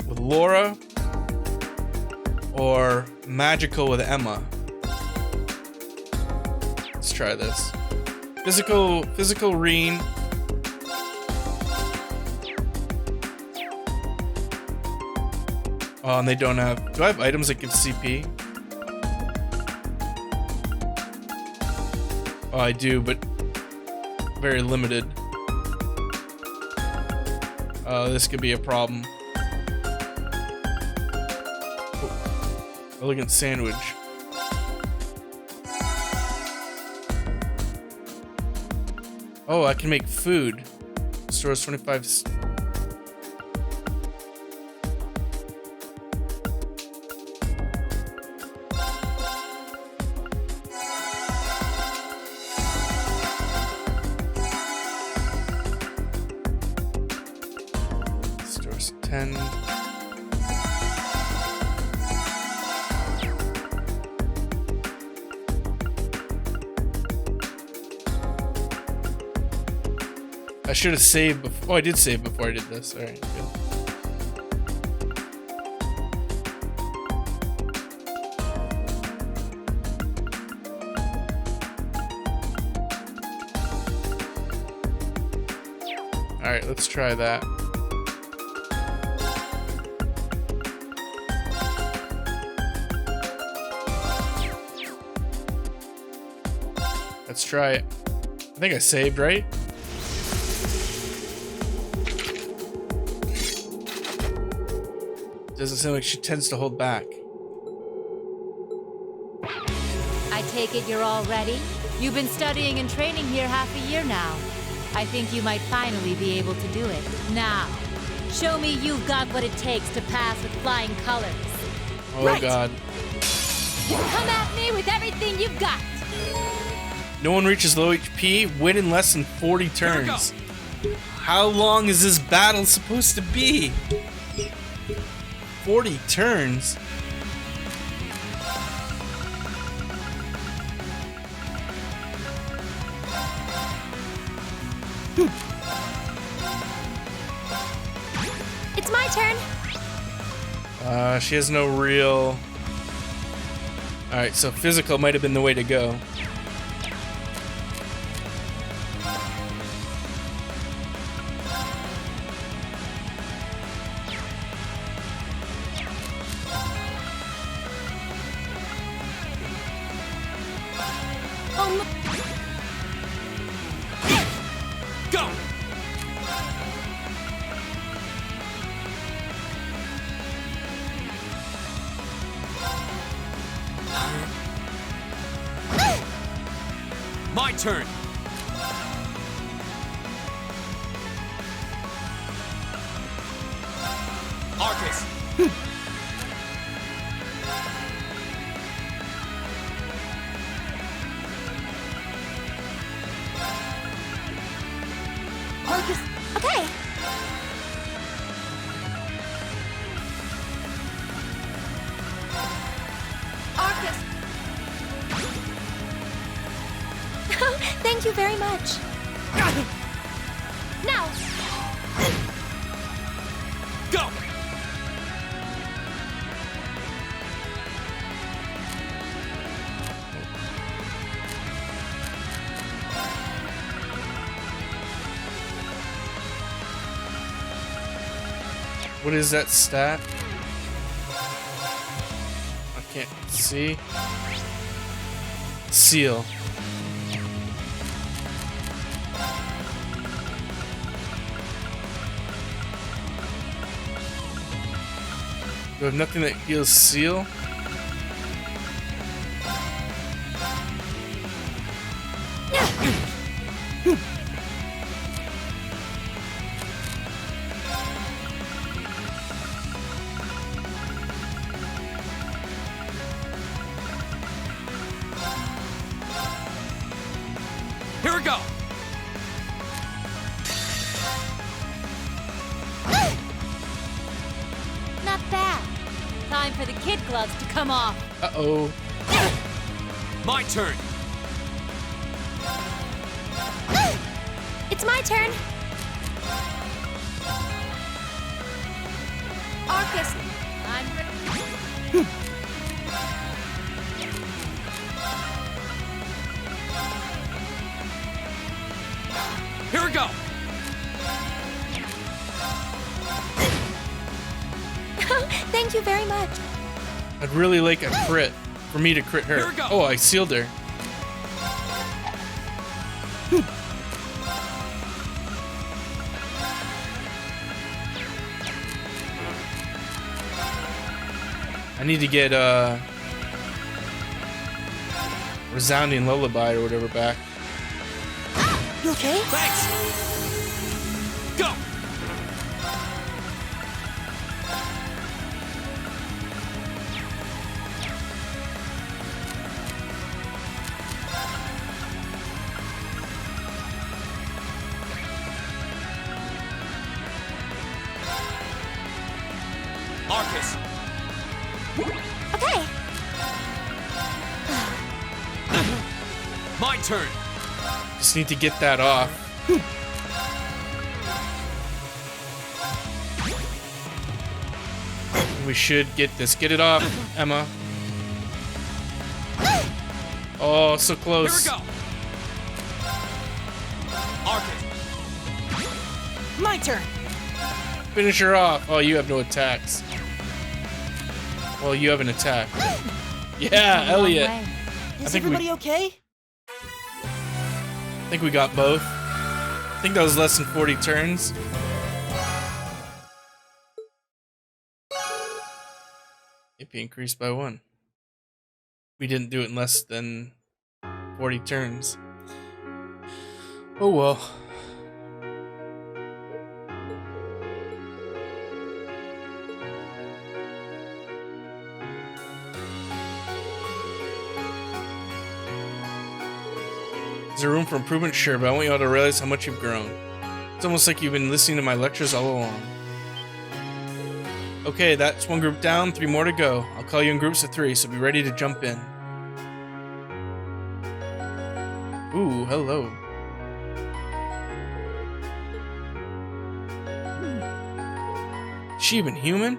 with Laura or magical with Emma. Let's try this. Physical Reen. Oh, and they don't have... Do I have items that give CP? Oh, I do, but very limited. This could be a problem. Oh, elegant sandwich. Oh, I can make food. Stores 25. Stores 10. I should have saved before. Oh, I did save before I did this. All right, good. All right, let's try that. Let's try it. I think I saved, right? Doesn't seem like she tends to hold back. I take it you're all ready? You've been studying and training here half a year now. I think you might finally be able to do it. Now, show me you've got what it takes to pass with flying colors. Oh, right. God. Come at me with everything you've got. No one reaches low HP, win in less than 40 turns. How long is this battle supposed to be? 40 turns? It's my turn. She has no real... Alright, so physical might have been the way to go. Go! My turn. Arcus. Arcus. Okay. Arcus. Thank you very much. Now. What is that stat? I can't see. Seal. Do I have nothing that heals seal? Here we go. Not bad. Time for the kid gloves to come off. Uh-oh. My turn. It's my turn. Arcus. I'm ready. Here we go. Thank you very much. I'd really like a crit for me to crit her. Here we go. Oh, I sealed her. I need to get Resounding Lullaby or whatever back. You okay? Thanks. Go. Arcus. Okay. My turn. Just need to get that off. We should get this. Get it off, Emma. Oh, so close. Here we go. Arcus. My turn. Finish her off. Oh, you have no attacks. Well, you have an attack. Yeah, Elliot. Is everybody okay? I think we got both. I think that was less than 40 turns. It be increased by 1. We didn't do it in less than 40 turns. Oh well. Is there room for improvement? Sure, but I want you all to realize how much you've grown. It's almost like you've been listening to my lectures all along. Okay, that's one group down, 3 more to go. I'll call you in groups of 3, so be ready to jump in. Ooh, hello. Is she even human?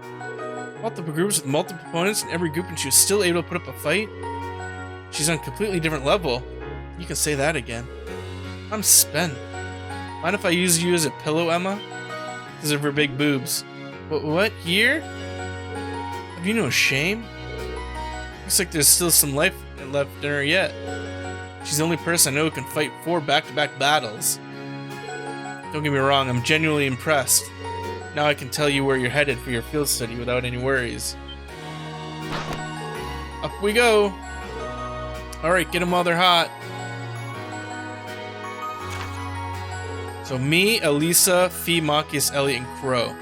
Multiple groups with multiple opponents in every group and she was still able to put up a fight? She's on a completely different level. You can say that again. I'm spent. Mind if I use you as a pillow, Emma? Because of her big boobs. What? Here? Have you no shame? Looks like there's still some life left in her yet. She's the only person I know who can fight 4 back-to-back battles. Don't get me wrong, I'm genuinely impressed. Now I can tell you where you're headed for your field study without any worries. Up we go! Alright, get them while they're hot. So me, Alissa, Fie, Machias, Elliot, and Crow.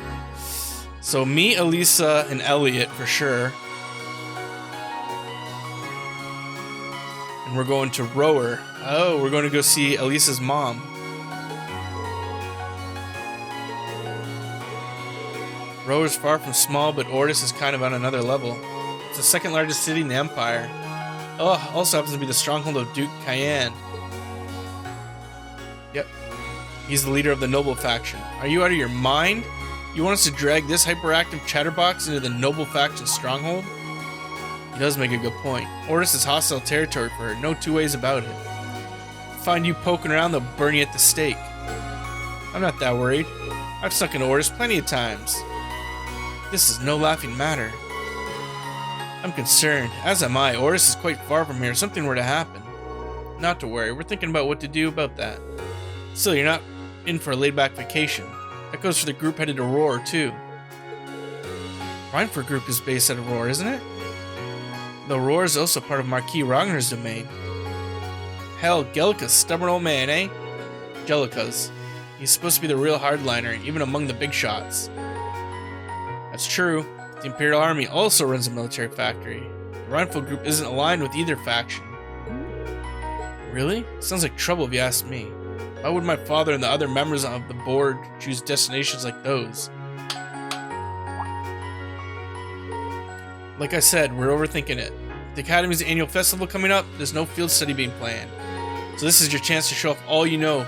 So me, Alissa, and Elliot for sure. And we're going to Rower. Oh, we're going to go see Alissa's mom. Rower's far from small, but Ordis is kind of on another level. It's the 2nd largest city in the Empire. Oh, also happens to be the stronghold of Duke Cayenne. Yep. He's the leader of the Noble faction. Are you out of your mind? You want us to drag this hyperactive chatterbox into the Noble faction stronghold? He does make a good point. Ordis is hostile territory for her, no 2 ways about it. Find you poking around, they'll burn you at the stake. I'm not that worried. I've snuck into Ordis plenty of times. This is no laughing matter. I'm concerned, as am I. Oris is quite far from here. If something were to happen. Not to worry, we're thinking about what to do about that. Still, you're not in for a laid-back vacation. That goes for the group headed to Roar, too. Rhineford group is based out of Roar, isn't it? Though Roar is also part of Marquis Ragner's domain. Hell, Gellica's stubborn old man, eh? Jellica's. He's supposed to be the real hardliner, even among the big shots. That's true. The Imperial Army also runs a military factory. The Rhineford group isn't aligned with either faction. Really? Sounds like trouble if you ask me. Why would my father and the other members of the board choose destinations like those? Like I said, we're overthinking it. The Academy's annual festival coming up, there's no field study being planned. So this is your chance to show off all you know.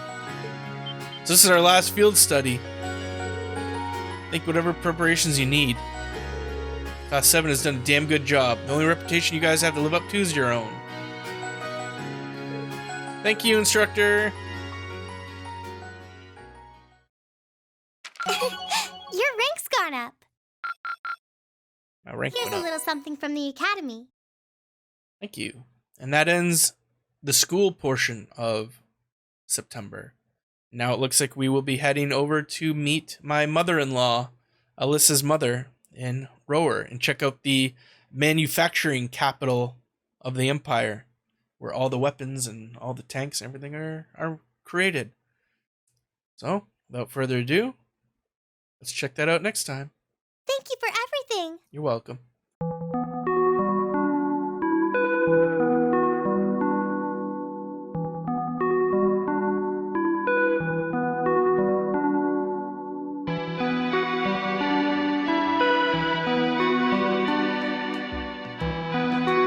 So this is our last field study. Think whatever preparations you need. Class 7 has done a damn good job. The only reputation you guys have to live up to is your own. Thank you, instructor. Your rank's gone up. My rank Here's went a up. little something from the Academy. Thank you. And that ends the school portion of September. Now it looks like we will be heading over to meet my mother-in-law, Alissa's mother, in Roar, and check out the manufacturing capital of the Empire, where all the weapons and all the tanks and everything are created. So, without further ado, let's check that out next time. Thank you for everything. You're welcome.